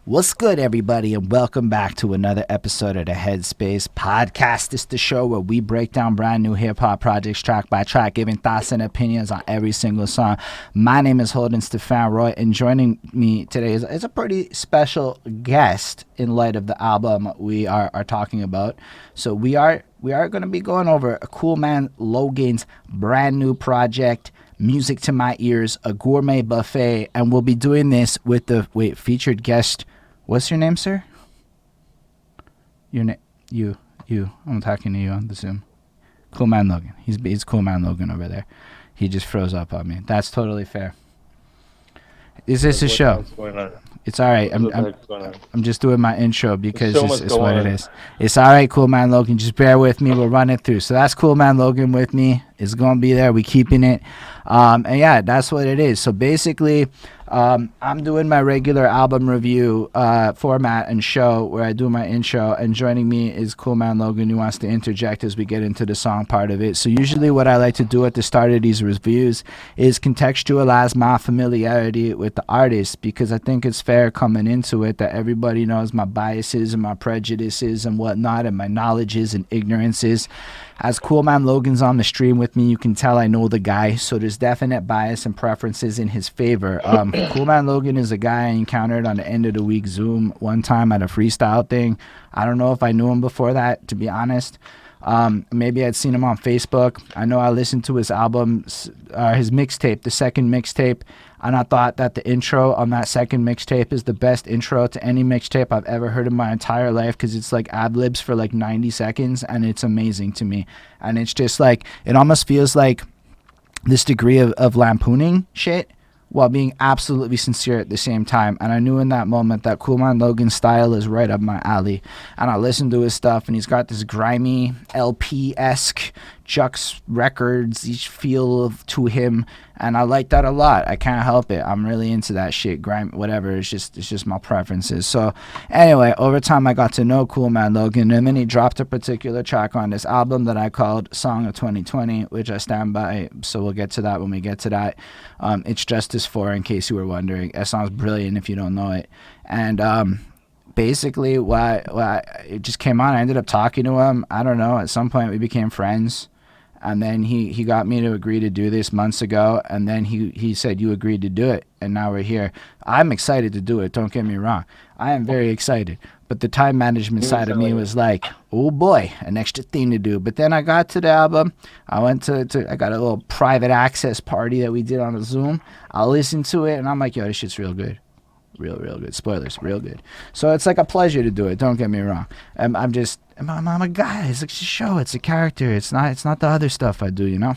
What's good, everybody, and welcome back to another episode of the Headspace Podcast. It's the show where we break down brand new hip-hop projects track by track, giving thoughts and opinions on every single song. My name is Holden, Stephan, and joining me today is a pretty special guest in light of the album we are talking about. So we are going to be going over Coolman Logan's brand new project, Music to My Ears, a Gourmet Buffet, and we'll be doing this with the featured guest. What's your name, sir? Your name, you. I'm talking to you on the Zoom. Coolman Logan. He's Coolman Logan over there. He just froze up on me. That's totally fair. Is this a show? It's all right. I'm just doing my intro because it's what it is. It's all right, Coolman Logan. Just bear with me. We'll run it through. So that's Coolman Logan with me. It's going to be there. We keeping it. And yeah, that's what it is. So basically, I'm doing my regular album review format and show where I do my intro, and joining me is Coolman Logan, who wants to interject as we get into the song part of it. So usually what I like to do at the start of these reviews is contextualize my familiarity with the artist, because I think it's fair coming into it that everybody knows my biases and my prejudices and whatnot, and my knowledges and ignorances. As Coolman Logan's on the stream with me, you can tell I know the guy, so there's definite bias and preferences in his favor. Coolman Logan is a guy I encountered on the end of the week Zoom one time at a freestyle thing. I don't know if I knew him before that, to be honest. Maybe I'd seen him on Facebook. I know I listened to his album, his mixtape, the second mixtape, and I thought that the intro on that second mixtape is the best intro to any mixtape I've ever heard in my entire life, because it's like ad-libs for like 90 seconds, and it's amazing to me. And it's just like, it almost feels like this degree of lampooning shit while being absolutely sincere at the same time. And I knew in that moment that Coolman Logan's style is right up my alley. And I listened to his stuff, and he's got this grimy LP-esque Jux Records feel to him, and I like that a lot. I can't help it. I'm really into that shit, grime, whatever. It's just my preferences. So anyway, over time I got to know Coolman Logan, and then he dropped a particular track on this album that I called Song of 2020, which I stand by. So we'll get to that when we get to that. It's Justice 4, in case you were wondering. That song's brilliant if you don't know it. And basically, why it just came on. I ended up talking to him. I don't know. At some point, we became friends. And then he got me to agree to do this months ago. And then he said, you agreed to do it. And now we're here. I'm excited to do it. Don't get me wrong. I am very excited. But the time management side of me was like, oh boy, an extra thing to do. But then I got to the album. I went I got a little private access party that we did on a Zoom. I listened to it, and I'm like, yo, this shit's real good. Real good. Spoilers, real good. So it's like a pleasure to do it. Don't get me wrong. I'm a guy. It's like a show. It's a character. It's not the other stuff I do, you know?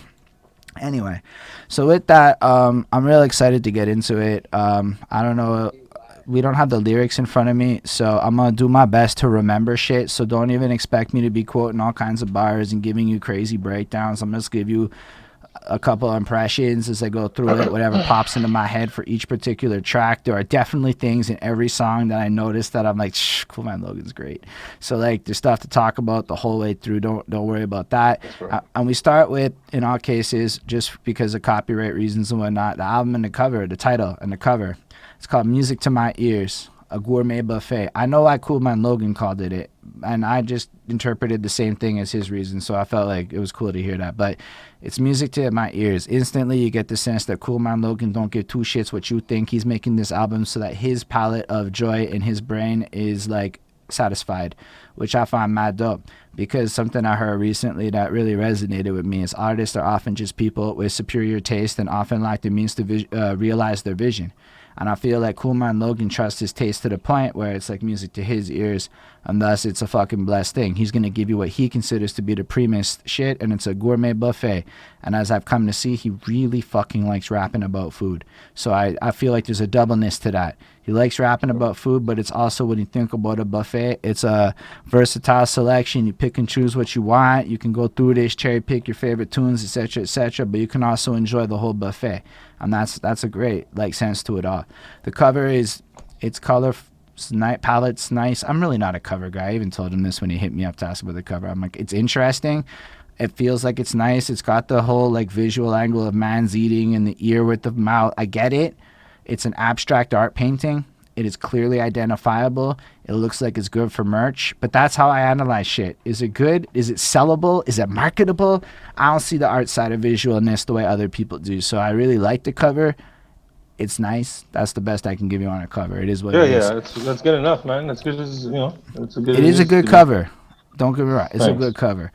Anyway, so with that, I'm really excited to get into it. I don't know. We don't have the lyrics in front of me, so I'm going to do my best to remember shit. So don't even expect me to be quoting all kinds of bars and giving you crazy breakdowns. I'm just give you a couple of impressions as I go through it, whatever pops into my head for each particular track. There are definitely things in every song that I noticed that I'm like, Coolman Logan's great. So like, there's stuff to talk about the whole way through. Don't worry about that. Right. And we start with, in all cases, just because of copyright reasons and whatnot, the album and the cover, the title and the cover. It's called Music to My Ears, a Gourmet Buffet. I know why Coolman Logan called it, and I just interpreted the same thing as his reason, so I felt like it was cool to hear that. But it's music to my ears. Instantly, you get the sense that Coolman Logan don't give two shits what you think. He's making this album so that his palette of joy in his brain is like satisfied, which I find mad dope, because something I heard recently that really resonated with me is artists are often just people with superior taste and often lack the means to realize their vision. And I feel like Coolman Logan trusts his taste to the point where it's like music to his ears, and thus it's a fucking blessed thing. He's going to give you what he considers to be the premise shit, and it's a gourmet buffet. And as I've come to see, he really fucking likes rapping about food. So I feel like there's a doubleness to that. He likes rapping about food, but it's also, when you think about a buffet, it's a versatile selection. You pick and choose what you want. You can go through this, cherry pick your favorite tunes, etc., but you can also enjoy the whole buffet. And that's a great like sense to it all. The cover it's color, palette's nice. I'm really not a cover guy. I even told him this when he hit me up to ask about the cover. I'm like, it's interesting. It feels like it's nice. It's got the whole like visual angle of man's eating and the ear with the mouth. I get it. It's an abstract art painting. It is clearly identifiable. It looks like it's good for merch. But that's how I analyze shit. Is it good? Is it sellable? Is it marketable? I don't see the art side of visualness the way other people do. So I really like the cover. It's nice. That's the best I can give you on a cover. It is what it is. Yeah, that's good enough, man. That's good as, it's a good. It is a good cover. Don't get me wrong. It's a good cover.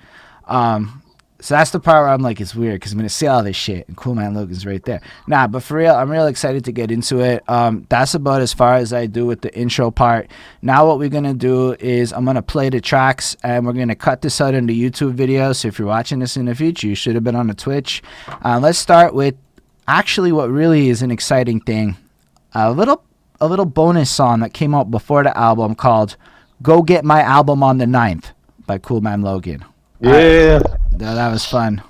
So that's the part where I'm like, it's weird because I'm going to see all this shit and Coolman Logan's right there. Nah, but for real, I'm real excited to get into it. That's about as far as I do with the intro part. Now what we're going to do is I'm going to play the tracks and we're going to cut this out into YouTube video. So if you're watching this in the future, you should have been on the Twitch. Let's start with actually what really is an exciting thing. A little bonus song that came out before the album called Go Get My Album on the 9th by Coolman Logan. Yeah. That was fun.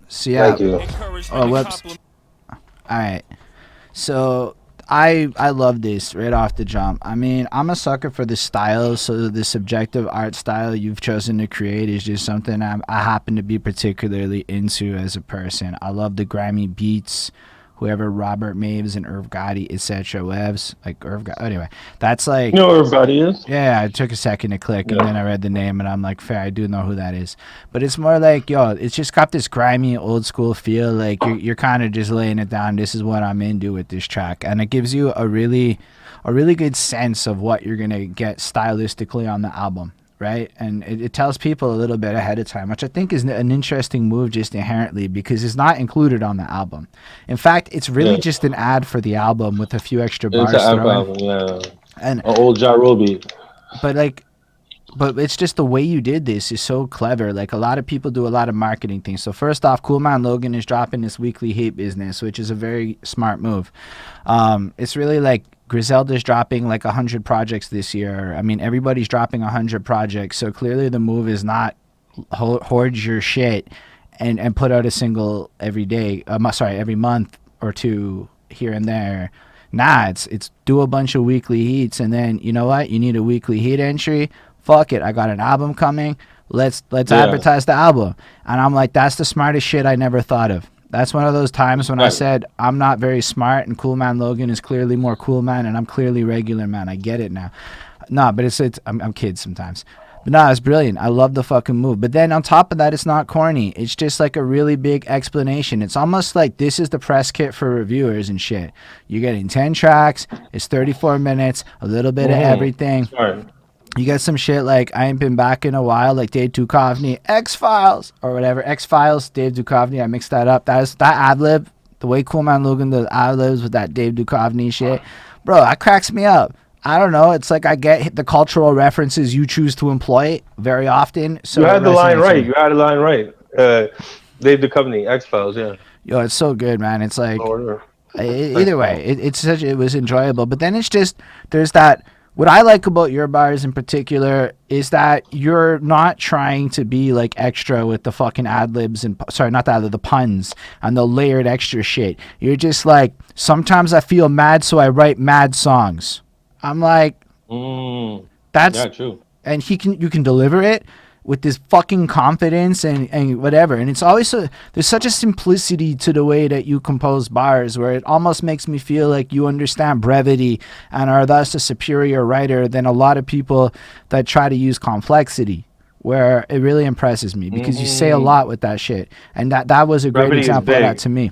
So yeah. Thank you. Oh, whoops. All right. So I love this right off the jump. I mean, I'm a sucker for the style. So the subjective art style you've chosen to create is just something I happen to be particularly into as a person. I love the grimy beats. Whoever Robert Maves and Irv Gotti, etc. Webs, like Irv Gotti. Anyway, that's like. You know who Irv Gotti is? Yeah, it took a second to click, and then I read the name, and I'm like, fair, I do know who that is. But it's more like, yo, it's just got this grimy, old school feel. Like you're kind of just laying it down. This is what I'm into with this track, and it gives you a really good sense of what you're gonna get stylistically on the album. Right, and it tells people a little bit ahead of time, which I think is an interesting move just inherently because it's not included on the album. In fact, it's really just an ad for the album with a few extra bars. It's an album, yeah. And an old Ja Rule beat. But it's just the way you did this is so clever. Like a lot of people do a lot of marketing things. So first off, Coolman Logan is dropping this weekly heat business, which is a very smart move. It's really like Griselda's dropping like 100 projects this year. I mean, everybody's dropping 100 projects. So clearly the move is not hoard your shit and put out a single every day. Every month or two here and there. Nah, it's do a bunch of weekly heats, and then you know what? You need a weekly heat entry. Fuck it, I got an album coming. Let's advertise the album. And I'm like, that's the smartest shit I never thought of. That's one of those times when I said I'm not very smart and Coolman Logan is clearly more cool man and I'm clearly regular man. I get it now. Nah, but I'm kids sometimes. But nah, it's brilliant. I love the fucking move. But then on top of that, it's not corny. It's just like a really big explanation. It's almost like this is the press kit for reviewers and shit. You're getting 10 tracks. It's 34 minutes. A little bit of everything. Sorry. You get some shit like I ain't been back in a while, like Dave Duchovny, X-Files, or whatever. X-Files, Dave Duchovny. I mixed that up. That ad-lib, the way Coolman Logan does ad-libs with that Dave Duchovny shit. Bro, that cracks me up. I don't know. It's like I get the cultural references you choose to employ very often. So you had the line right. Dave Duchovny, X-Files, yeah. Yo, it's so good, man. It's like, either way, it was enjoyable. But then it's just, there's that. What I like about your bars in particular is that you're not trying to be like extra with the fucking ad-libs and the puns and the layered extra shit. You're just like, sometimes I feel mad, so I write mad songs. I'm like, that's true. And you can deliver it with this fucking confidence and whatever. And it's always there's such a simplicity to the way that you compose bars where it almost makes me feel like you understand brevity and are thus a superior writer than a lot of people that try to use complexity, where it really impresses me because you say a lot with that shit. And that was a great example of that to me.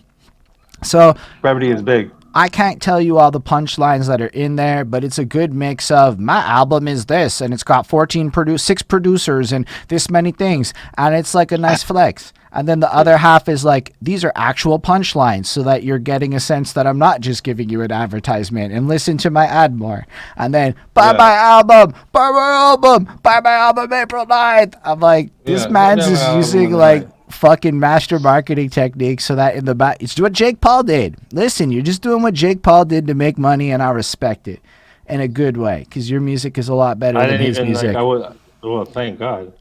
So brevity is big. I can't tell you all the punchlines that are in there, but it's a good mix of my album is this, and it's got 6 producers and this many things, and it's like a nice flex. And then the other half is like, these are actual punchlines so that you're getting a sense that I'm not just giving you an advertisement and listen to my ad more. And then, buy my album April 9th. I'm like, this man's just using like fucking master marketing techniques so that in the back, it's what Jake Paul did. Listen, you're just doing what Jake Paul did to make money, and I respect it in a good way because your music is a lot better than his music. Well, thank God.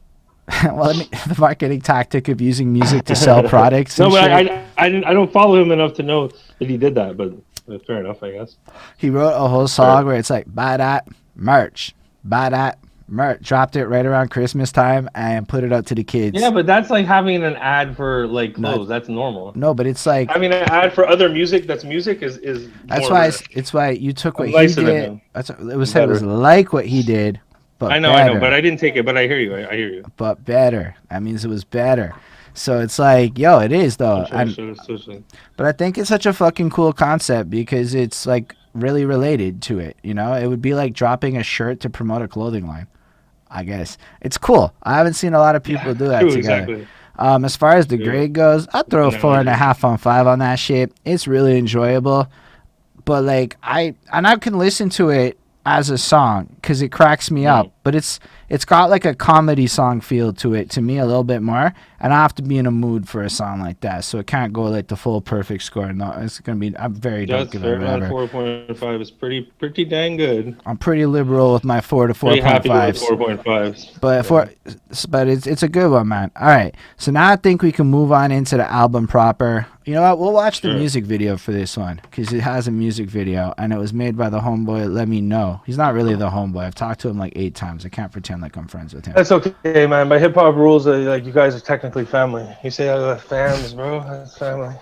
Well, the marketing tactic of using music to sell products. No, but I don't follow him enough to know that he did that. But fair enough, I guess. He wrote a whole song where it's like, buy that merch, buy that Mert dropped it right around Christmas time and put it out to the kids. Yeah, but that's like having an ad for like clothes. That's normal. No, but it's like having an ad for other music. That's music is that's more why rare. it's why you took what I'm he nicer than did. him. That's it was said it was like what he did, but I know, better. but I didn't take it. But I hear you. I hear you. But better. That means it was better. So it's like, yo, it is though. But I think it's such a fucking cool concept because it's like really related to it. You know, it would be like dropping a shirt to promote a clothing line. I guess it's cool. I haven't seen a lot of people do that together. Exactly. As far as the grade goes, I'd throw a 4.5 on 5 on that shit. It's really enjoyable. But like I can listen to it as a song because it cracks me up, but it's got like a comedy song feel to it, to me, a little bit more, and I have to be in a mood for a song like that, so it can't go like the full perfect score. No, it's gonna be, I'm very that's fair. 4.5 is pretty dang good. I'm pretty liberal with my 4 to 4.5. 4.5s, but it's a good one, man. All right, so now I think we can move on into the album proper. You know what, we'll watch the music video for this one because it has a music video and it was made by the homeboy Let Me Know. He's not really the homeboy. I've talked to him like 8 times. I can't pretend like I'm friends with him. That's okay, man. By hip hop rules, like you guys are technically family. You say fams, bro. That's family.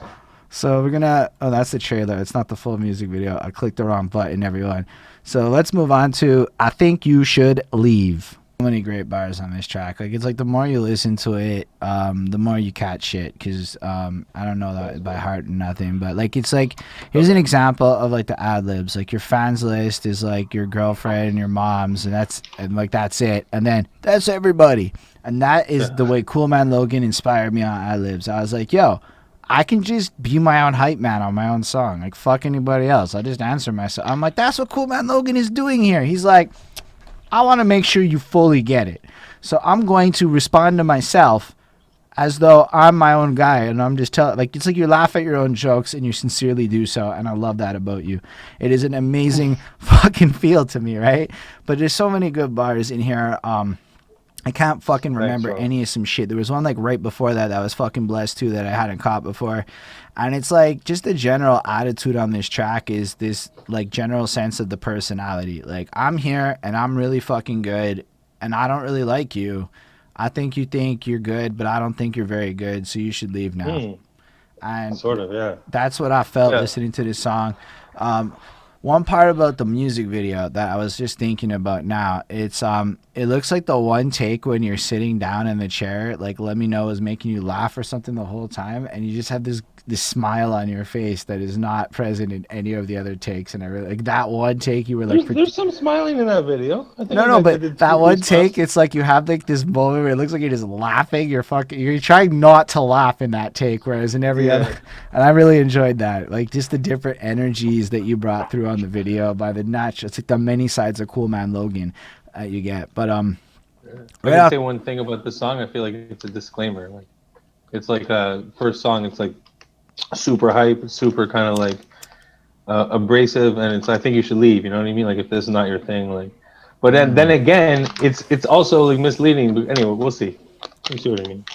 So we're gonna. Oh, that's the trailer. It's not the full music video. I clicked the wrong button, everyone. So let's move on to I Think You Should Leave. So many great bars on this track. Like, it's like the more you listen to it, the more you catch shit. Because I don't know that by heart and nothing, but like, it's like, here's an example of like the ad libs. Like, your fans list is like your girlfriend and your mom's, and that's it. And then that's everybody. And that is the way Coolman Logan inspired me on ad libs. I was like, yo, I can just be my own hype man on my own song. Like, fuck anybody else. I just answer myself. I'm like, that's what Coolman Logan is doing here. He's like, I want to make sure you fully get it. So I'm going to respond to myself as though I'm my own guy. And I'm just telling, like, it's like you laugh at your own jokes and you sincerely do so. And I love that about you. It is an amazing fucking feel to me, right? But there's so many good bars in here. I can't fucking remember any of some shit. There was one like right before that I was fucking blessed too that I hadn't caught before. And it's like just the general attitude on this track is this like general sense of the personality. Like, I'm here and I'm really fucking good and I don't really like you. I think you think you're good, but I don't think you're very good, so you should leave now. And sort of, yeah. That's what I felt listening to this song. One part about the music video that I was just thinking about now, it's it looks like the one take when you're sitting down in the chair, like Let Me Know is making you laugh or something the whole time, and you just have this smile on your face that is not present in any of the other takes. And I really like that one take. You were like, there's some smiling in that video. I think no, but that one take, it's like you have like this moment where it looks like you're just laughing. You're trying not to laugh in that take, whereas in every other, and I really enjoyed that. Like, just the different energies that you brought through on the video by the natural. It's like the many sides of Coolman Logan you get. But I can say one thing about this song. I feel like it's a disclaimer. Like, it's like first song. It's like super hype, super kind of like abrasive, and it's I think you should leave. You know what I mean? Like, if this is not your thing, like. But then again, it's also like misleading. But anyway, we'll see. You see what I mean?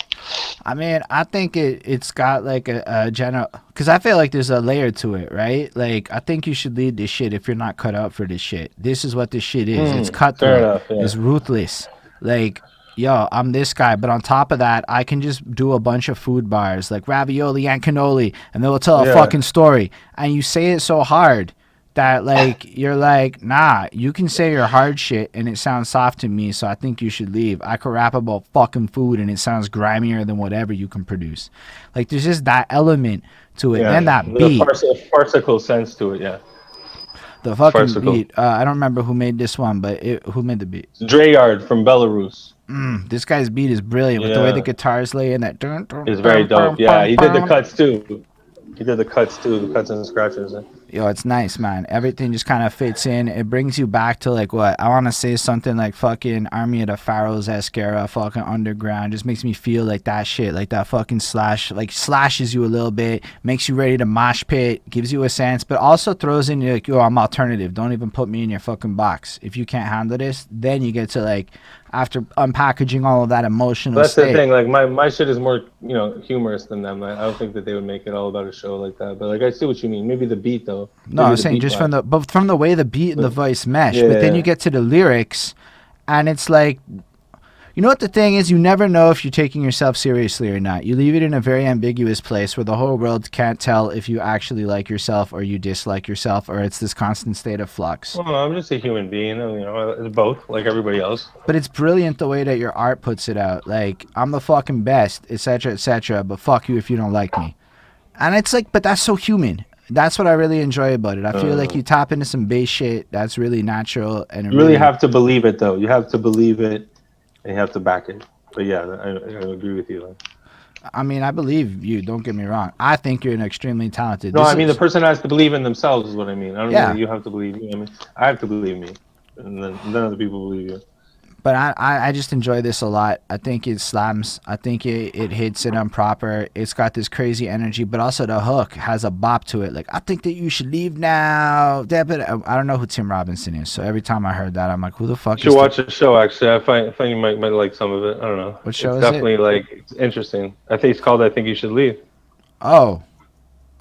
I mean, I think it's got like a general, because I feel like there's a layer to it, right? Like, I think you should lead this shit if you're not cut out for this shit. This is what this shit is. It's cutthroat. It's ruthless. Like, yo, I'm this guy, but on top of that, I can just do a bunch of food bars like ravioli and cannoli, and they'll tell a fucking story. And you say it so hard that like you're like, nah, you can say your hard shit and it sounds soft to me, so I think you should leave. I could rap about fucking food and it sounds grimier than whatever you can produce. Like, there's just that element to it. Then that beat, farcical sense to it, the fucking beat. I don't remember who made this one, but who made the beat? Dreyard from Belarus. This guy's beat is brilliant with the way the guitars lay in that. It's very dope. Yeah, he did the cuts too. The cuts and scratches. Yo, it's nice, man. Everything just kind of fits in. It brings you back to like what I want to say, something like fucking Army of the Pharaohs-esque era, fucking underground. Just makes me feel like that shit, like that fucking slashes you a little bit, makes you ready to mosh pit, gives you a sense, but also throws in like, yo, I'm alternative. Don't even put me in your fucking box. If you can't handle this, then you get to like, after unpackaging all of that emotional that's state. The thing, like my shit is more, humorous than them. I don't think that they would make it all about a show like that, but like, I see what you mean. Maybe the beat though. No, I'm saying just from the way the beat and the voice mesh, but then you get to the lyrics And it's like, you know what the thing is? You never know if you're taking yourself seriously or not. You leave it in a very ambiguous place where the whole world can't tell if you actually like yourself or you dislike yourself, or it's this constant state of flux. Well, I'm just a human being, you know, it's both, like everybody else. But it's brilliant the way that your art puts it out. Like, I'm the fucking best, etc., but fuck you if you don't like me. And it's like, but that's so human. That's what I really enjoy about it. I feel like you tap into some bass shit that's really natural. And you really have to believe it, though. You have to believe it. And you have to back it. But yeah, I agree with you. I mean, I believe you. Don't get me wrong. I think you're an extremely talented. No, I mean the person has to believe in themselves is what I mean. I don't mean you have to believe me. I mean, I have to believe me, and then other people believe you. But I just enjoy this a lot. I think it slams. I think it hits it on proper. It's got this crazy energy, but also the hook has a bop to it. Like, I think that you should leave now. I don't know who Tim Robinson is, so every time I heard that, I'm like, who the fuck you should watch the show, actually. I find you might like some of it. I don't know. What show is definitely, it? Like, it's interesting. I think it's called I Think You Should Leave. Oh.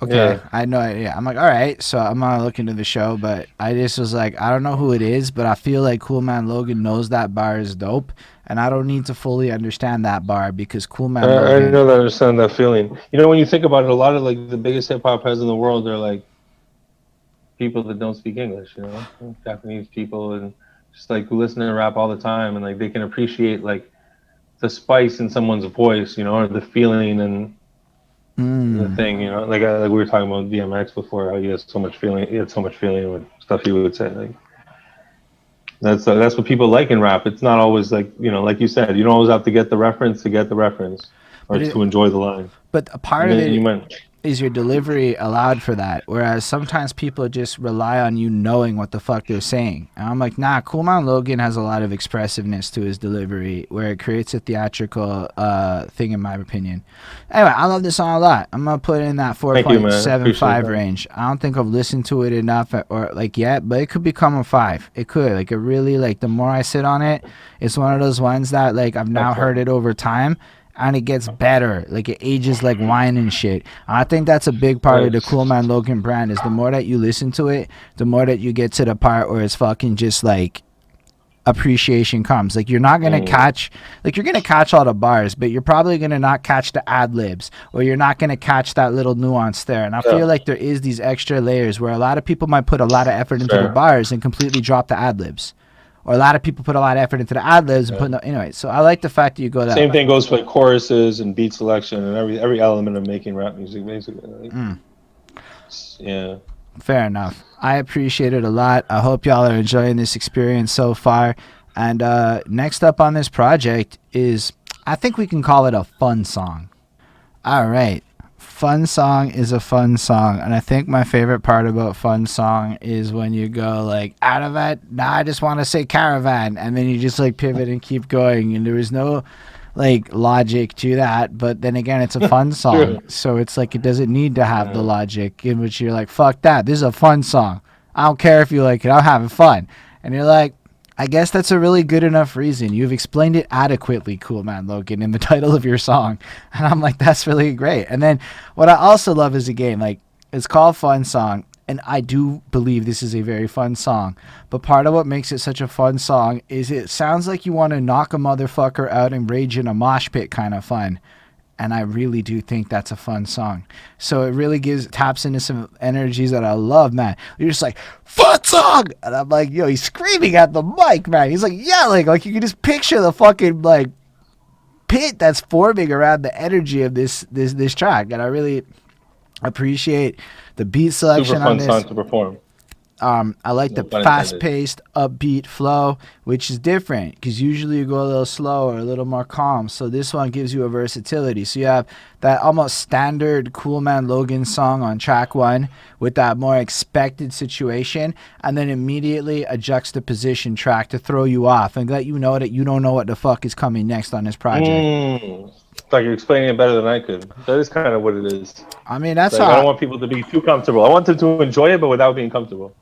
Okay, yeah. I know. Yeah, I'm like, all right. So I'm gonna look into the show, but I just was like, I don't know who it is, but I feel like Coolman Logan knows that bar is dope, and I don't need to fully understand that bar because Coolman Logan. I know that. I understand that feeling. You know, when you think about it, a lot of like the biggest hip hop heads in the world are like people that don't speak English. You know, Japanese people, and just like who listen to rap all the time, and like they can appreciate like the spice in someone's voice, you know, or the feeling and. The thing, you know, like we were talking about DMX before, how he has so much feeling. He had so much feeling with stuff he would say. Like that's what people like in rap. It's not always like, you know, like you said, you don't always have to get the reference to get the reference, or to enjoy the line. But a part of it is your delivery allowed for that, whereas sometimes people just rely on you knowing what the fuck they're saying. And I'm like, nah, Coolman Logan has a lot of expressiveness to his delivery where it creates a theatrical thing, in my opinion. Anyway, I love this song a lot. I'm gonna put it in that 4.75 range. I don't think I've listened to it enough or like yet, but it could become a 5. It could. Like, it really, like, the more I sit on it, it's one of those ones that like I've now heard it over time. And it gets better. Like, it ages like wine and shit. I think that's a big part of the Coolman Logan brand, is the more that you listen to it, the more that you get to the part where it's fucking just like appreciation comes. Like, you're not gonna catch, like, you're gonna catch all the bars, but you're probably gonna not catch the ad libs, or you're not gonna catch that little nuance there. And I feel like there is these extra layers where a lot of people might put a lot of effort into the bars and completely drop the ad libs. Or a lot of people put a lot of effort into the ad-libs and put anyway. So I like the fact that you go that Same thing goes for like choruses and beat selection and every element of making rap music, basically. Yeah. Fair enough. I appreciate it a lot. I hope y'all are enjoying this experience so far. And next up on this project is, I think we can call it a fun song. All right. Fun song is a fun song, and I think my favorite part about fun song is when you go like, out of it, nah, I just want to say caravan, and then you just like pivot and keep going, and there is no like logic to that, but then again, it's a fun song, so it's like it doesn't need to have the logic, in which you're like, fuck that, this is a fun song, I don't care if you like it, I'm having fun. And you're like, I guess that's a really good enough reason. You've explained it adequately, Coolman Logan, in the title of your song. And I'm like, that's really great. And then what I also love is, again, like, it's called Fun Song, and I do believe this is a very fun song. But part of what makes it such a fun song is it sounds like you want to knock a motherfucker out and rage in a mosh pit kind of fun. And I really do think that's a fun song. So it really taps into some energies that I love, man. You're just like, fun song! And I'm like, yo, he's screaming at the mic, man. He's like, yeah, like you can just picture the fucking, like, pit that's forming around the energy of this track. And I really appreciate the beat selection on this. Super fun song to perform. I like the fast-paced, upbeat flow, which is different because usually you go a little slower, a little more calm. So this one gives you a versatility. So you have that almost standard Coolman Logan song on track 1 with that more expected situation, and then immediately a juxtaposition track to throw you off and let you know that you don't know what the fuck is coming next on this project. It's like you're explaining it better than I could. That is kind of what it is. I mean, that's like, I don't want people to be too comfortable. I want them to enjoy it, but without being comfortable.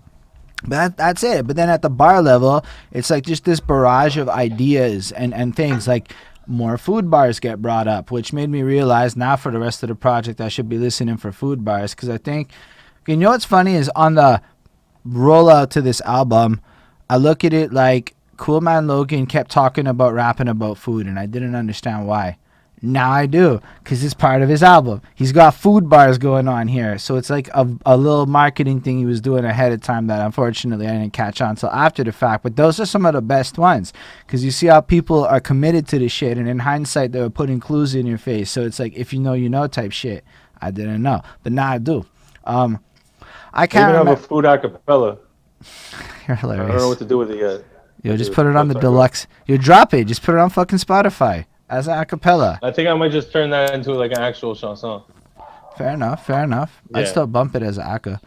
But that's it. But then at the bar level, it's like just this barrage of ideas and things. Like, more food bars get brought up, which made me realize now for the rest of the project I should be listening for food bars. Because I think, you know what's funny is on the rollout to this album, I look at it like Coolman Logan kept talking about rapping about food, and I didn't understand why. Now I do, because it's part of his album. He's got food bars going on here. So it's like a little marketing thing he was doing ahead of time that unfortunately I didn't catch on until after the fact. But those are some of the best ones, because you see how people are committed to this shit, and in hindsight they were putting clues in your face. So it's like, if you know type shit. I didn't know, but now I do. I can't even have a food acapella. You're hilarious. I don't know what to do with it yet. Yo, just put it on the deluxe. You drop it. Just put it on fucking Spotify as an acapella. I think I might just turn that into like an actual chanson. Fair enough. Yeah. I'd still bump it as an aca.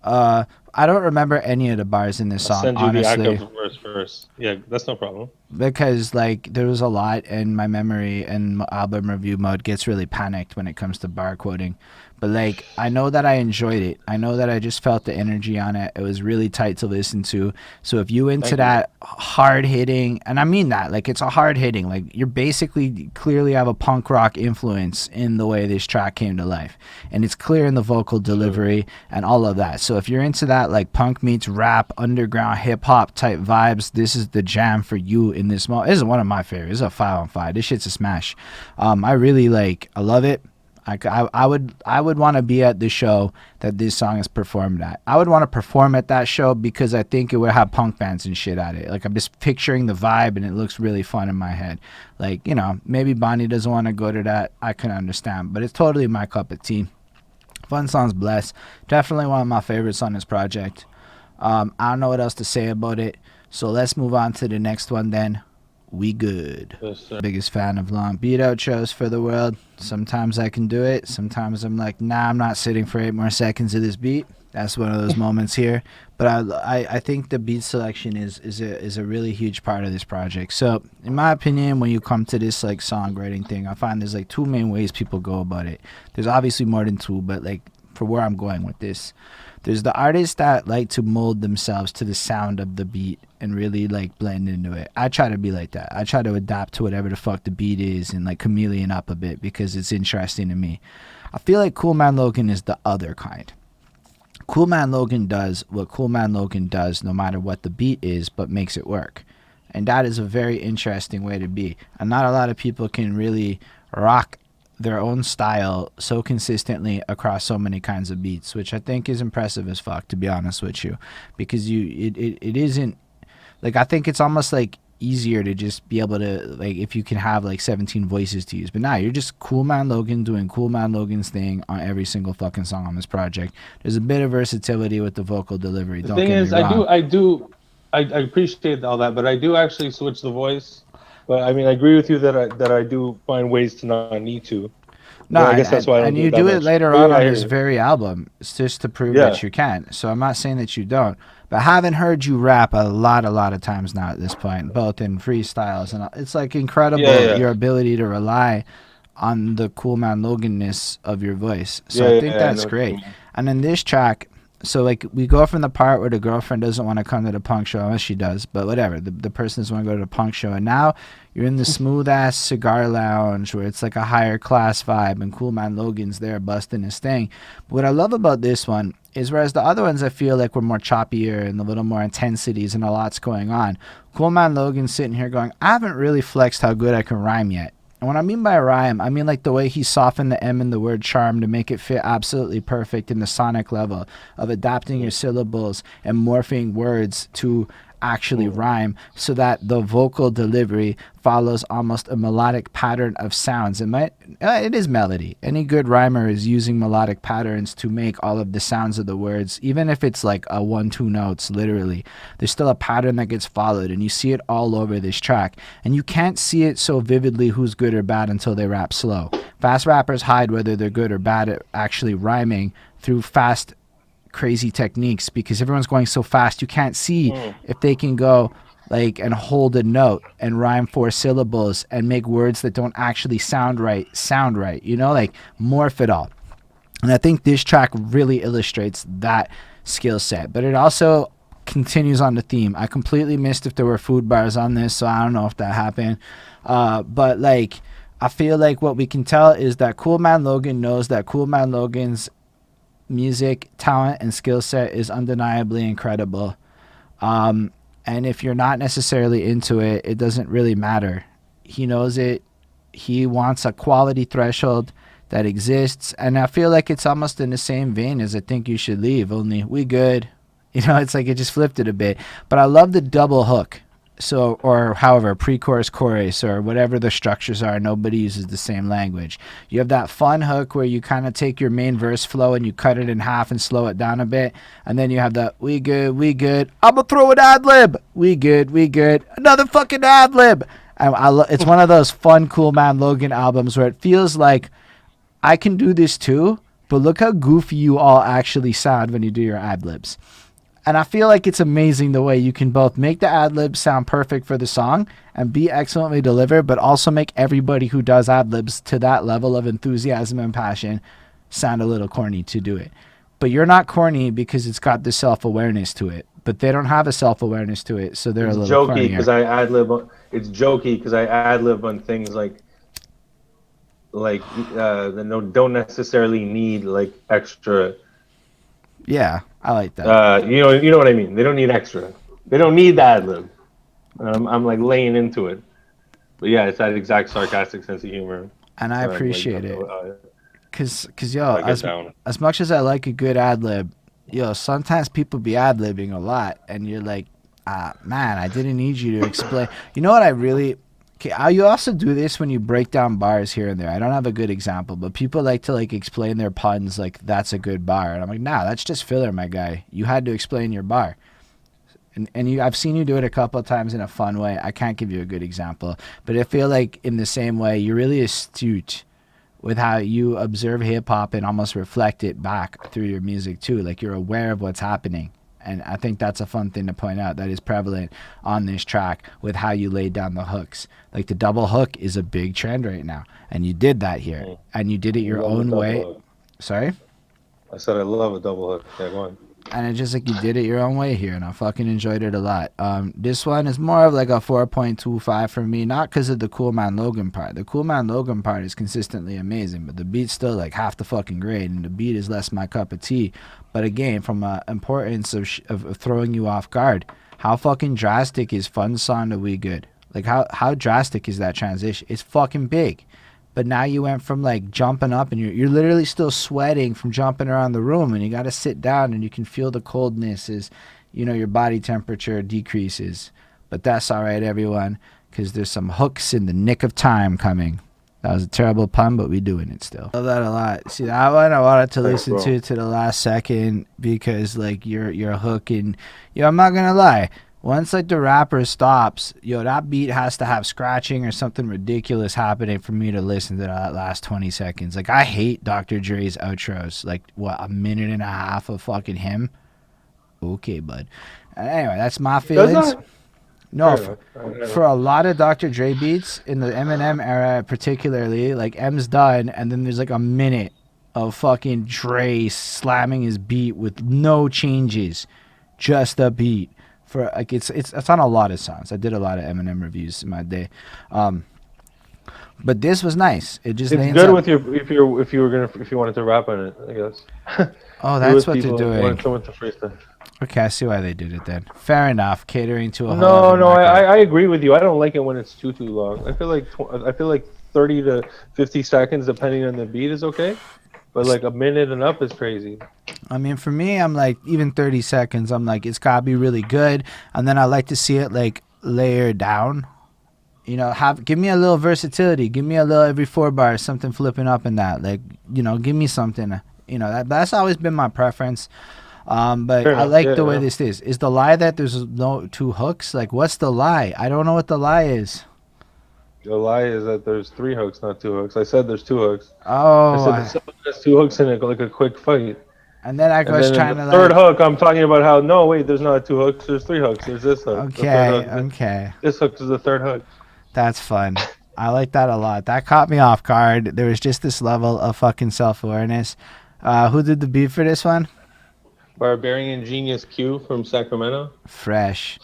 I don't remember any of the bars in this song, send you honestly. the aca verse. Yeah, that's no problem. Because like there was a lot, and my memory and album review mode gets really panicked when it comes to bar quoting. But like, I know that I enjoyed it. I know that I just felt the energy on it. It was really tight to listen to. So if you into that hard hitting, and I mean that, like it's a hard hitting, like you're basically clearly have a punk rock influence in the way this track came to life. And it's clear in the vocal delivery and all of that. So if you're into that like punk meets rap, underground hip hop type vibes, this is the jam for you in this moment. This is one of my favorites. It's a 5 on 5. This shit's a smash. I really I love it. I would want to be at the show that this song is performed at. I would want to perform at that show because I think it would have punk bands and shit at it. Like, I'm just picturing the vibe and it looks really fun in my head. Like, you know, maybe Bonnie doesn't want to go to that. I can understand, but it's totally my cup of tea. Fun songs, bless. Definitely one of my favorites on this project. I don't know what else to say about it, so let's move on to the next one then. We good. Yes, Biggest fan of long beat outros for the world. Sometimes I can do it. Sometimes I'm like, nah, I'm not sitting for 8 more seconds of this beat. That's one of those moments here. But I think the beat selection is a really huge part of this project. So in my opinion, when you come to this like songwriting thing, I find there's like 2 main ways people go about it. There's obviously more than 2, but like for where I'm going with this, there's the artists that like to mold themselves to the sound of the beat and really like blend into it. I try to be like that. I try to adapt to whatever the fuck the beat is and like chameleon up a bit because it's interesting to me. I feel like Coolman Logan is the other kind. Coolman Logan does what Coolman Logan does no matter what the beat is, but makes it work. And that is a very interesting way to be. And not a lot of people can really rock their own style so consistently across so many kinds of beats, which I think is impressive as fuck, to be honest with you, because it isn't like, I think it's almost like easier to just be able to, like, if you can have like 17 voices to use, but now you're just Coolman Logan doing Coolman Logan's thing on every single fucking song on this project. There's a bit of versatility with the vocal delivery. The thing is, I appreciate all that, but I do actually switch the voice. But I mean, I agree with you that I do find ways to not need to. No, I guess that's why I don't and do you that do it much. later on this very album. It's just to prove Yeah. that you can. So I'm not saying that you don't, but I haven't heard you rap a lot of times now at this point, both in freestyles and it's like incredible your ability to rely on the Coolman Logan-ness of your voice. So I think that's great. And in this track, so like we go from the part where the girlfriend doesn't want to come to the punk show, unless she does, but whatever, the person doesn't want to go to the punk show, and now you're in the smooth ass cigar lounge where it's like a higher class vibe and Coolman Logan's there busting his thing. But what I love about this one is, whereas the other ones I feel like were more choppier and a little more intensities and a lot's going on, Coolman Logan's sitting here going, I haven't really flexed how good I can rhyme yet. And what I mean by rhyme, I mean like the way he softened the M in the word charm to make it fit absolutely perfect in the sonic level of adapting your syllables and morphing words to actually rhyme so that the vocal delivery follows almost a melodic pattern of sounds. It is melody. Any good rhymer is using melodic patterns to make all of the sounds of the words, even if it's like a 1-2 notes, literally. There's still a pattern that gets followed, and you see it all over this track. And you can't see it so vividly who's good or bad until they rap slow. Fast rappers hide whether they're good or bad at actually rhyming through fast crazy techniques, because everyone's going so fast you can't see if they can go like and hold a note and rhyme 4 syllables and make words that don't actually sound right, you know, like morph it all. And I think this track really illustrates that skill set, but it also continues on the theme. I completely missed if there were food bars on this, so I don't know if that happened, but like I feel like what we can tell is that Coolman Logan knows that Coolman Logan's music talent and skill set is undeniably incredible, and And if you're not necessarily into it, it doesn't really matter. He knows it. He wants a quality threshold that exists. And I feel like it's almost in the same vein as I Think You Should Leave, only we good. You know, it's like it just flipped it a bit. But I love the double hook. So, or however, pre-chorus, chorus, or whatever the structures are, nobody uses the same language. You have that fun hook where you kind of take your main verse flow and you cut it in half and slow it down a bit. And then you have that, we good, I'ma throw an ad-lib. We good, another fucking ad-lib. And it's one of those fun Coolman Logan albums where it feels like I can do this too, but look how goofy you all actually sound when you do your ad-libs. And I feel like it's amazing the way you can both make the ad-libs sound perfect for the song and be excellently delivered, but also make everybody who does ad-libs to that level of enthusiasm and passion sound a little corny to do it. But you're not corny because it's got the self-awareness to it. But they don't have a self-awareness to it, so they're a little cornier. It's jokey because I ad-lib on things that don't necessarily need like extra. Yeah, I like that. You know what I mean. They don't need extra. They don't need the ad-lib. I'm like laying into it. But yeah, it's that exact sarcastic sense of humor. And I appreciate it. Cause yo, as much as I like a good ad-lib, yo, sometimes people be ad-libbing a lot, and you're like, man, I didn't need you to explain. You know what I really... Okay, you also do this when you break down bars here and there. I don't have a good example, but people like to like explain their puns like that's a good bar, and I'm like, nah, that's just filler, my guy. You had to explain your bar, and I've seen you do it a couple of times in a fun way. I can't give you a good example, but I feel like in the same way, you're really astute with how you observe hip hop and almost reflect it back through your music too. Like you're aware of what's happening. And I think that's a fun thing to point out that is prevalent on this track with how you laid down the hooks. Like the double hook is a big trend right now. And you did that here. And you did it your own way. Hook. Sorry? I said I love a double hook. Yeah, go on. And it's just like you did it your own way here. And I fucking enjoyed it a lot. This one is more of like a 4.25 for me. Not because of the Coolman Logan part. The Coolman Logan part is consistently amazing. But the beat's still like half the fucking grade. And the beat is less my cup of tea. But again, from the importance of throwing you off guard, how fucking drastic is Fun Song to We Good? Like, how drastic is that transition? It's fucking big. But now you went from, like, jumping up, and you're literally still sweating from jumping around the room, and you got to sit down, and you can feel the coldness as, you know, your body temperature decreases. But that's all right, everyone, because there's some hooks in the nick of time coming. That was a terrible pun, but we doing it still. I love that a lot. See, that one I wanted to listen to the last second because, like, you're hooking. Yo, I'm not gonna lie. Once, like, the rapper stops, yo, that beat has to have scratching or something ridiculous happening for me to listen to that last 20 seconds. Like, I hate Dr. Dre's outros. Like, what, a minute and a half of fucking him? Okay, bud. Anyway, that's my feelings. No, for a lot of Dr. Dre beats in the Eminem era, particularly, like M's done, and then there's like a minute of fucking Dre slamming his beat with no changes, just a beat. For like it's on a lot of songs. I did a lot of Eminem reviews in my day, but this was nice. It just it's good with your if you wanted to rap on it, I guess. Oh, that's what they're doing. Want someone to freestyle. Okay, I see why they did it then. Fair enough. Catering to a no. I agree with you. I don't like it when it's too long. I feel like 30 to 50 seconds, depending on the beat, is okay. But like a minute and up is crazy. I mean, for me, I'm like even 30 seconds. I'm like it's gotta be really good, and then I like to see it like layer down. You know, give me a little versatility. Give me a little every 4 bars, something flipping up in that. Like, you know, give me something. You know, that's always been my preference. But I like the way this is. Is the lie that there's no 2 hooks? Like, what's the lie? I don't know what the lie is. The lie is that there's 3 hooks, not 2 hooks. I said there's 2 hooks. Oh. I said there's 2 hooks in it, like a quick fight. And then I was trying to, like... third hook, I'm talking about how, no, wait, there's not 2 hooks. There's 3 hooks. There's this hook. Okay. This hook is the 3rd hook. That's fun. I like that a lot. That caught me off guard. There was just this level of fucking self-awareness. Who did the beat for this one? Barbarian Genius Q from Sacramento. Fresh.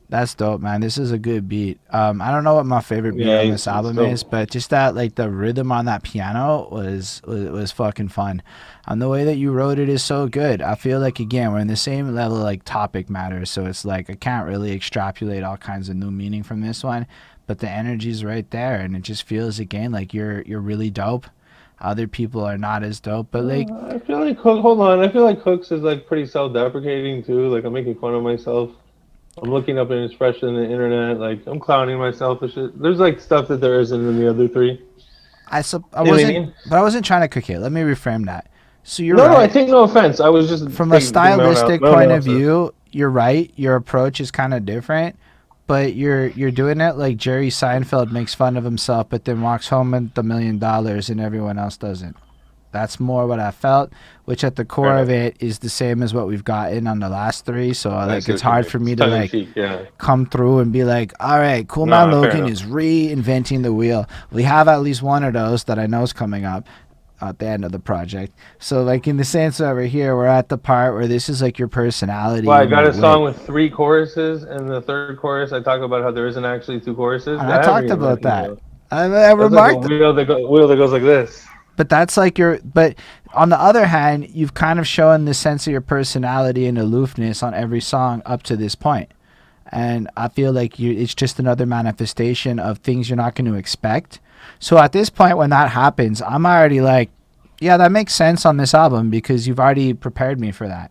That's dope, man. This is a good beat. I don't know what my favorite beat on this album is, but just that, like, the rhythm on that piano was fucking fun. And the way that you wrote it is so good. I feel like, again, we're in the same level, like, topic matter, so it's like I can't really extrapolate all kinds of new meaning from this one, but the energy's right there, and it just feels, again, like you're really dope. Other people are not as dope, but like I feel like hold on. I feel like Hooks is like pretty self-deprecating too. Like I'm making fun of myself. I'm looking up an expression on the internet. Like I'm clowning myself and shit. There's like stuff that there isn't in the other three. I wasn't, but I wasn't trying to cook it. Let me reframe that. So you're right. No, I take no offense. I was just from a stylistic point of view. You're right. Your approach is kind of different, but you're doing it like Jerry Seinfeld makes fun of himself, but then walks home with $1 million and everyone else doesn't. That's more what I felt, which at the core of it is the same as what we've gotten on the last three. So like it's hard for me to like come through and be like, all right, Coolman Logan is reinventing the wheel. We have at least one of those that I know is coming up at the end of the project. So like in the sense over here, we're at the part where this is like your personality. Well, I got a song with 3 choruses, and the third chorus I talk about how there isn't actually 2 choruses. And I talked about that. I remarked like a wheel that goes like this. But that's like but on the other hand, you've kind of shown the sense of your personality and aloofness on every song up to this point. And I feel like it's just another manifestation of things you're not going to expect. So at this point, when that happens, I'm already like, yeah, that makes sense on this album because you've already prepared me for that.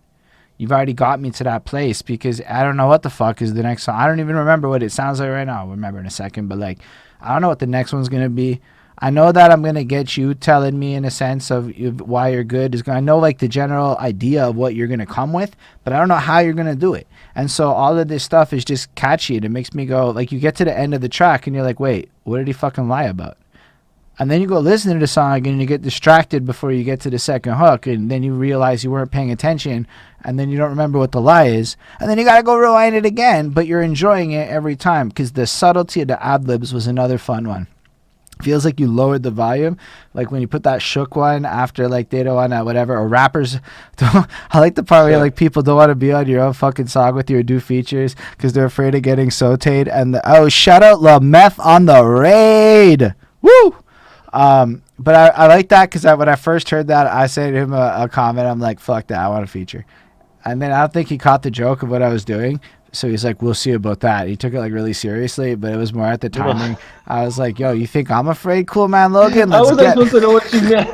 You've already got me to that place because I don't know what the fuck is the next song. I don't even remember what it sounds like right now. I'll remember in a second. But like, I don't know what the next one's going to be. I know that I'm going to get you telling me in a sense of why you're good. I know like the general idea of what you're going to come with, but I don't know how you're going to do it. And so all of this stuff is just catchy. And it makes me go, like you get to the end of the track and you're like, wait, what did he fucking lie about? And then you go listen to the song and you get distracted before you get to the second hook. And then you realize you weren't paying attention. And then you don't remember what the lie is. And then you got to go rewind it again. But you're enjoying it every time because the subtlety of the ad-libs was another fun one. Feels like you lowered the volume, like when you put that shook one after like they don't want to whatever, or rappers don't. I like the part where like people don't want to be on your own fucking song with you or do features because they're afraid of getting sauteed. And shout out La Meth on the raid, woo! But I like that because when I first heard that, I said to him a comment. I'm like, fuck that, I want a feature. And then I don't think he caught the joke of what I was doing. So he's like, we'll see about that. He took it like really seriously, but it was more at the timing. I was like, yo, you think I'm afraid, Coolman Logan? How was I supposed to know what you meant?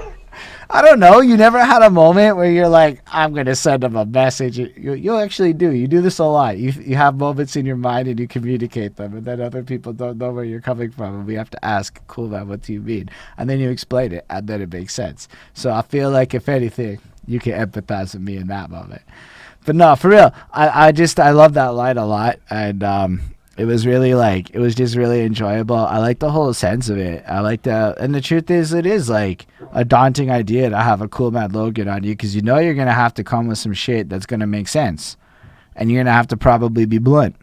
I don't know. You never had a moment where you're like, I'm going to send him a message. You actually do. You do this a lot. You have moments in your mind and you communicate them, and then other people don't know where you're coming from. And we have to ask, Coolman, what do you mean? And then you explain it, and then it makes sense. So I feel like, if anything, you can empathize with me in that moment. But no, for real, I love that line a lot, and it was really it was just really enjoyable. I like the whole sense of it. I like and the truth is, it is like a daunting idea to have a Coolman Logan on you because you know you're gonna have to come with some shit that's gonna make sense, and you're gonna have to probably be blunt.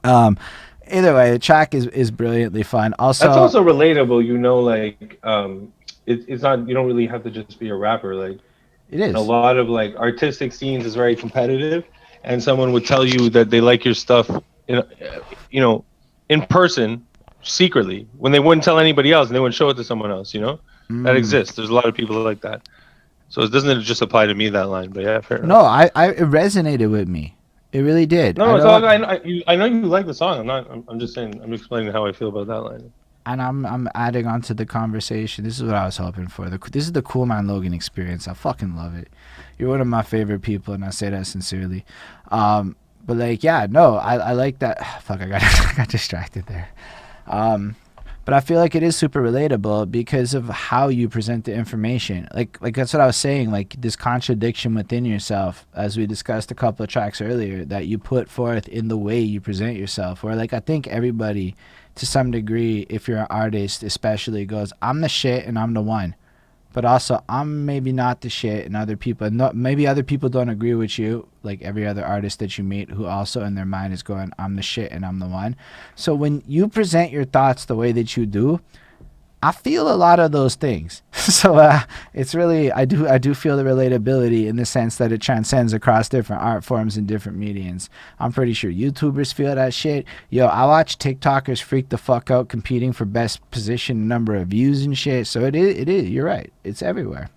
Either way, the track is brilliantly fun. Also, that's also relatable. You know, like it's not, you don't really have to just be a rapper. Like, it is. A lot of like artistic scenes is very competitive, and someone would tell you that they like your stuff, in person, secretly, when they wouldn't tell anybody else, and they wouldn't show it to someone else. That exists. There's a lot of people like that. So it doesn't just apply to me, that line. But yeah, fair enough. No, it resonated with me. It really did. No, I know you like the song. I'm just saying. I'm explaining how I feel about that line. And I'm adding on to the conversation. This is what I was hoping for. This is the Coolman Logan experience. I fucking love it. You're one of my favorite people, and I say that sincerely. But like, yeah, no, I like that. Fuck, I got distracted there. But I feel like it is super relatable because of how you present the information. Like that's what I was saying. Like this contradiction within yourself, as we discussed a couple of tracks earlier, that you put forth in the way you present yourself. Where like I think everybody, to some degree, if you're an artist especially, goes, I'm the shit and I'm the one. But also, I'm maybe not the shit, and maybe other people don't agree with you, like every other artist that you meet who also in their mind is going, I'm the shit and I'm the one. So when you present your thoughts the way that you do, I feel a lot of those things. So it's really, I do feel the relatability in the sense that it transcends across different art forms and different mediums. I'm pretty sure YouTubers feel that shit. Yo, I watch TikTokers freak the fuck out competing for best position, number of views and shit. So it is, you're right. It's everywhere.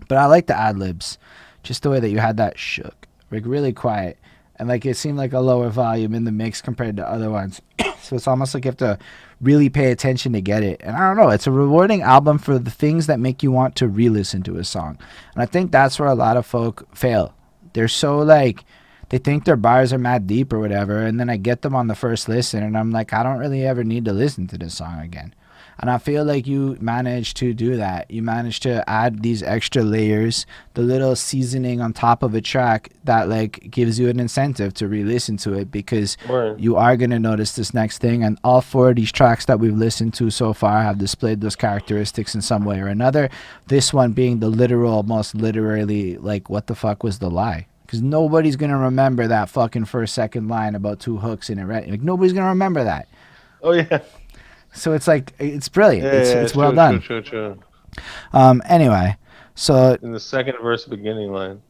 But I like the ad-libs. Just the way that you had that shook. Like really quiet. And like it seemed like a lower volume in the mix compared to other ones. So it's almost like you have to really pay attention to get it. And I don't know, it's a rewarding album for the things that make you want to re-listen to a song. And I think that's where a lot of folk fail. They're so like, they think their bars are mad deep or whatever, and then I get them on the first listen and I'm like, I don't really ever need to listen to this song again. And I feel like you managed to do that. You managed to add these extra layers, the little seasoning on top of a track that like gives you an incentive to re-listen to it, because you are going to notice this next thing. And all 4 of these tracks that we've listened to so far have displayed those characteristics in some way or another. This one being the literal, most literally, like, what the fuck was the lie? Because nobody's going to remember that fucking first, second line about 2 hooks in it, right? Like, nobody's going to remember that. Oh, yeah. So it's like, it's brilliant. Yeah, it's well done. True. Anyway, so in the second verse beginning line.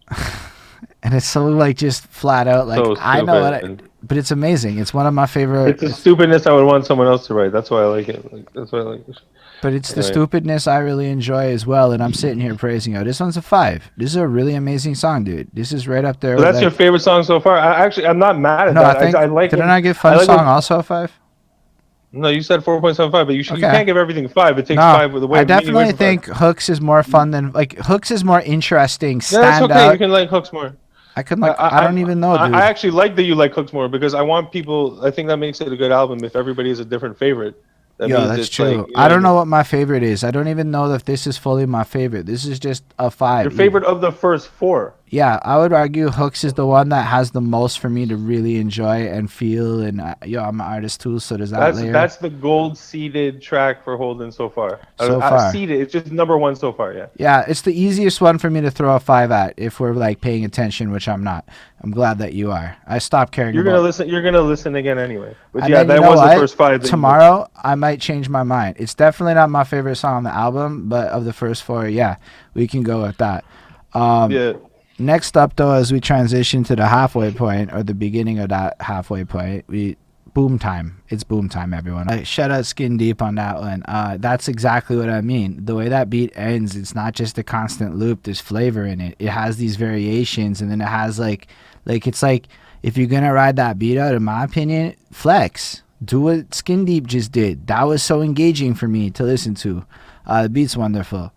And it's so like just flat out like, so I know what but it's amazing. It's one of my favorite. It's a stupidness I would want someone else to write. That's why I like it. Like, that's why I like it. But it's the stupidness I really enjoy as well, and I'm sitting here praising it. This one's a 5. This is a really amazing song, dude. This is right up there. So that's your favorite song so far? I'm not mad at that. I think, I like did I not give Fun Song also a 5? No, you said 4.75, but you can't give everything 5. It takes 5 with the way. I definitely think Hooks is more fun than Hooks is more interesting. Yeah, that's okay. Out. You can like Hooks more. I could like. I don't even know, dude. I actually like that you like Hooks more because I want people. I think that makes it a good album if everybody has a different favorite. That's true. Like, I don't know what my favorite is. I don't even know if this is fully my favorite. This is just a 5. Your favorite of the first 4? Yeah, I would argue Hooks is the one that has the most for me to really enjoy and feel. And I'm an artist too, so does that layer. That's the gold seeded track for Holden so far. Seeded, it's just number 1 so far. Yeah. Yeah, it's the easiest one for me to throw a 5 at if we're like paying attention, which I'm not. I'm glad that you are. I stopped caring. You're gonna listen again anyway. But yeah, that was the first 5. Tomorrow I might change my mind. It's definitely not my favorite song on the album, but of the first 4, yeah, we can go with that. Yeah. Next up, though, as we transition to the halfway point or the beginning of that halfway point, Boomtime. It's Boomtime, everyone. Shout out Skin Deep on that one. That's exactly what I mean. The way that beat ends, it's not just a constant loop. There's flavor in it. It has these variations, and then it has like it's like if you're gonna ride that beat out, in my opinion, flex. Do what Skin Deep just did. That was so engaging for me to listen to. The beat's wonderful.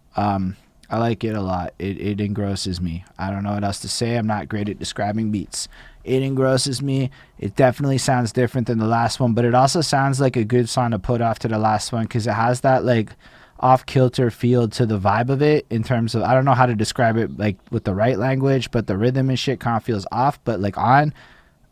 I like it a lot. It engrosses me. I don't know what else to say. I'm not great at describing beats. It engrosses me. It definitely sounds different than the last one, but it also sounds like a good song to put off to the last one because it has that like off-kilter feel to the vibe of it in terms of, I don't know how to describe it like with the right language, but the rhythm and shit kind of feels off, but like on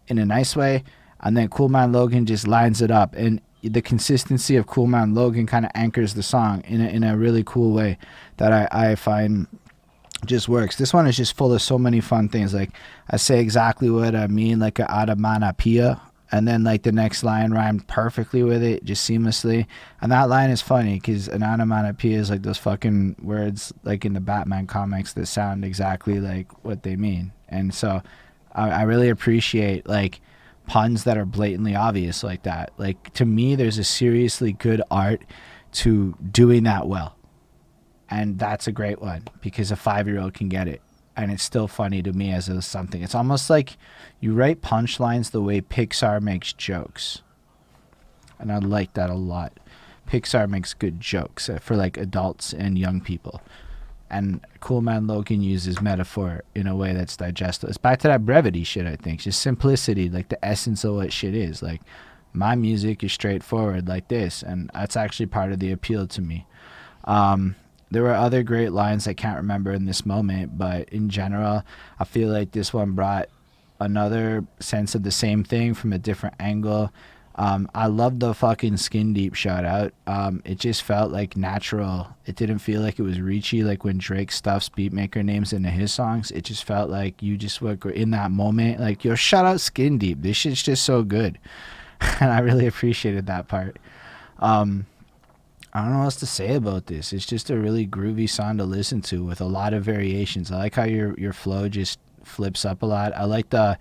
in a nice way. And then Coolman Logan just lines it up, and the consistency of Coolman Logan kind of anchors the song in a really cool way that I find just works. This one is just full of so many fun things. Like I say exactly what I mean, like a onomatopoeia, and then like the next line rhymed perfectly with it, just seamlessly. And that line is funny because an onomatopoeia is like those fucking words like in the Batman comics that sound exactly like what they mean. And so I really appreciate like puns that are blatantly obvious like that. Like to me, there's a seriously good art to doing that well. And that's a great one because a 5-year-old can get it. And it's still funny to me as something. It's almost like you write punchlines the way Pixar makes jokes. And I like that a lot. Pixar makes good jokes for like adults and young people. And Coolman Logan uses metaphor in a way that's digestible. It's back to that brevity shit, I think. Just simplicity, like the essence of what shit is. Like, my music is straightforward like this. And that's actually part of the appeal to me. There were other great lines I can't remember in this moment. But in general, I feel like this one brought another sense of the same thing from a different angle. I love the fucking Skin Deep shout out. It just felt like natural. It didn't feel like it was reachy like when Drake stuffs beatmaker names into his songs. It just felt like you just were in that moment like, yo, shout out Skin Deep. This shit's just so good. And I really appreciated that part. I don't know what else to say about this. It's just a really groovy song to listen to with a lot of variations. I like how your flow just flips up a lot. I like the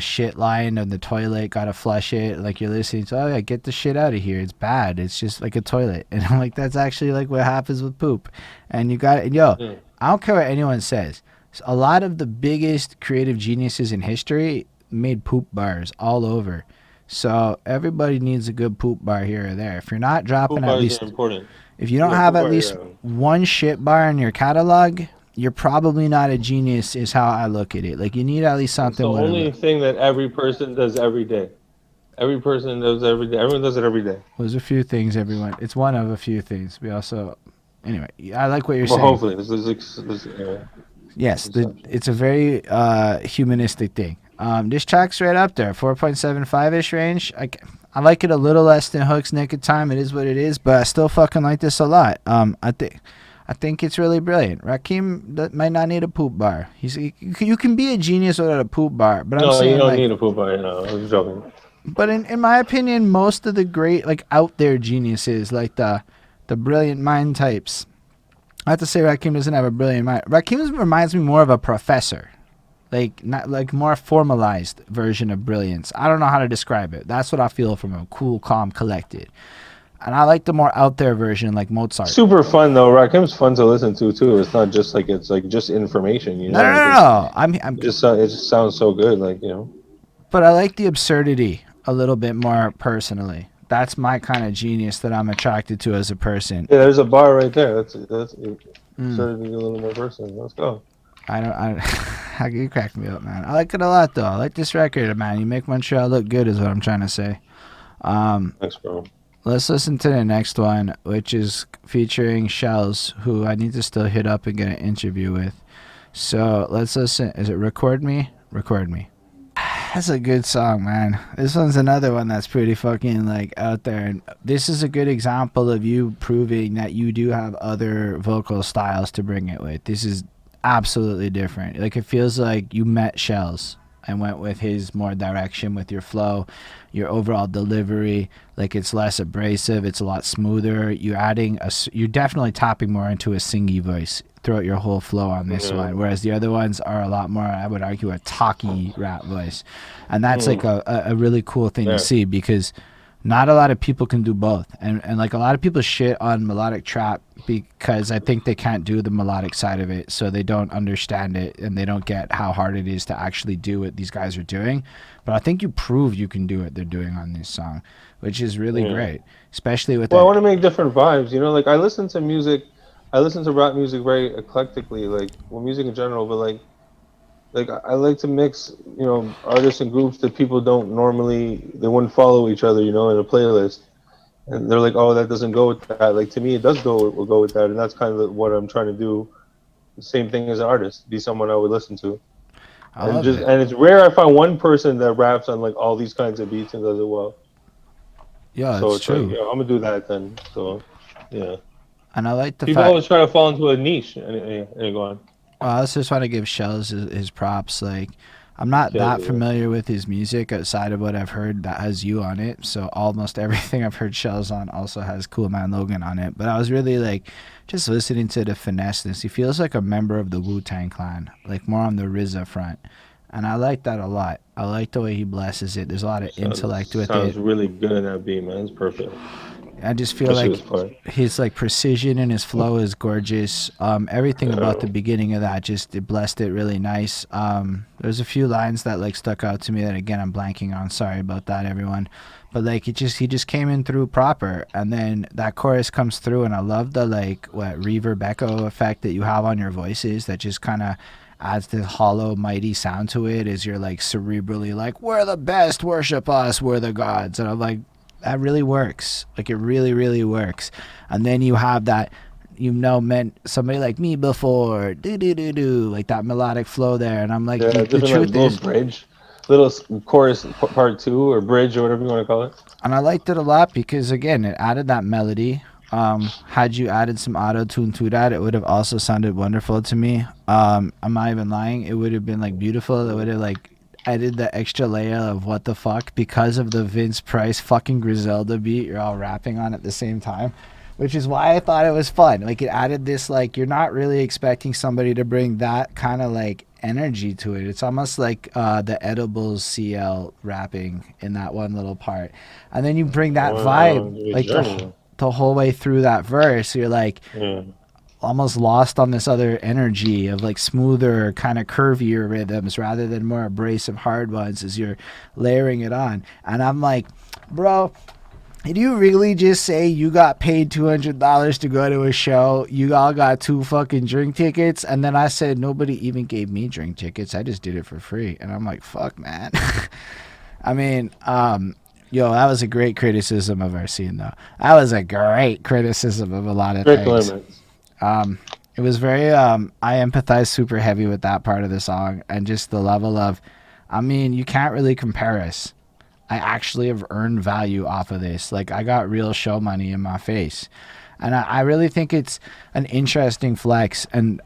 shit line of the toilet, gotta flush it. Like you're listening to, oh yeah, get the shit out of here. It's bad. It's just like a toilet. And I'm like, that's actually like what happens with poop. And you got it. Yo, I don't care what anyone says. A lot of the biggest creative geniuses in history made poop bars all over. So everybody needs a good poop bar here or there. If you're not dropping Poop at bars least, are important. if you don't Yeah, have poop at bar, least yeah. one shit bar in your catalog, you're probably not a genius. Is how I look at it. Like you need at least It's something. the With only thing that every person does every day. Every person does every day. Everyone does it every day. There's a few things, everyone. It's one of a few things. We also, anyway, I like what you're Well, saying. hopefully, Yes, it's a very humanistic thing. This track's right up there, 4.75-ish range. I like it a little less than Hook's Nick of Time. It is what it is, but I still fucking like this a lot. I think it's really brilliant. Rakim might not need a poop bar. You can be a genius without a poop bar, but I'm saying you don't like, need a poop bar. No, I was joking. but in my opinion, most of the great like out there geniuses, like the brilliant mind types. I have to say Rakim doesn't have a brilliant mind. Rakim reminds me more of a professor. Like not like more formalized version of brilliance. I don't know how to describe it. That's what I feel from him. Cool, calm, collected. And I like the more out there version like Mozart. Super fun though. Rakim's fun to listen to too. It's not just like it's like just information. You know. No. It just sounds so good. Like you know. But I like the absurdity a little bit more personally. That's my kind of genius that I'm attracted to as a person. Yeah, there's a bar right there. That's starting to be a little more personal. Let's go. How you crack me up, man. I like it a lot though. I like this record, man. You make Montreal look good is what I'm trying to say. Thanks, bro. Let's listen to the next one, which is featuring Shelz, who I need to still hit up and get an interview with. So let's listen. Is it Record Me? Record Me. That's a good song, man. This one's another one that's pretty fucking like out there. And this is a good example of you proving that you do have other vocal styles to bring it with. This is absolutely different. Like it feels like you met Shelz and went with his more direction with your flow, your overall delivery. Like it's less abrasive, it's a lot smoother. You're definitely tapping more into a singy voice throughout your whole flow on this one, whereas the other ones are a lot more, I would argue, a talky rap voice. And that's like a really cool thing to see, because not a lot of people can do both. And like a lot of people shit on melodic trap because I think they can't do the melodic side of it, so they don't understand it and they don't get how hard it is to actually do what these guys are doing. But I think you proved you can do what they're doing on this song, which is really great, especially with I want to make different vibes, you know, like I listen to rap music very eclectically, like music in general, but like I like to mix, you know, artists and groups that people don't normally, they wouldn't follow each other, you know, in a playlist. And they're like, oh, that doesn't go with that. Like to me, it does go with that, and that's kind of what I'm trying to do. The same thing as an artist, be someone I would listen to. And it's rare I find one person that raps on like all these kinds of beats and does it well. Yeah, so it's true. Like, yeah, I'm gonna do that then. So, yeah. And I like the people always try to fall into a niche. And go on. I also just want to give Shelz his props. Like, I'm not that familiar with his music outside of what I've heard that has you on it. So almost everything I've heard Shelz on also has Coolman Logan on it. But I was really like just listening to the finesseness. He feels like a member of the Wu-Tang Clan, like more on the RZA front. And I like that a lot. I like the way he blesses it. There's a lot of intellect with it. Sounds really good in that beat, man. It's perfect. I just feel like his like precision in his flow is gorgeous. Everything about the beginning of that it blessed it really nice. There's a few lines that like stuck out to me that again I'm blanking on. Sorry about that, everyone. But like he just came in through proper, and then that chorus comes through, and I love the like reverb echo effect that you have on your voices that just kind of adds this hollow, mighty sound to it as you're like cerebrally like, we're the best, worship us, we're the gods. And I'm like, that really works. Like it really, really works. And then you have that, meant somebody like me before, like that melodic flow there. And I'm like, the truth is, bridge, little chorus part 2 or bridge or whatever you want to call it. And I liked it a lot because again, it added that melody. Had you added some auto tune to that, it would have also sounded wonderful to me. I'm not even lying. It would have been like beautiful. It would have like added the extra layer of what the fuck because of the Vince Price fucking Griselda beat you're all rapping on at the same time. which is why I thought it was fun. Like, it added this, like, you're not really expecting somebody to bring that kind of, like, energy to it. It's almost like the Edibles CL rapping in that one little part. And then you bring that vibe, like, the whole way through that verse. You're, like, almost lost on this other energy of, like, smoother, kind of curvier rhythms rather than more abrasive hard ones as you're layering it on. And I'm like, bro, did you really just say you got paid $200 to go to a show? You all got 2 fucking drink tickets? And then I said, nobody even gave me drink tickets. I just did it for free. And I'm like, fuck, man. I mean, yo, that was a great criticism of our scene, though. That was a great criticism of a lot of things. It was very, I empathize super heavy with that part of the song and just the level of, I mean, you can't really compare us. I actually have earned value off of this. Like, I got real show money in my face. And I really think it's an interesting flex. And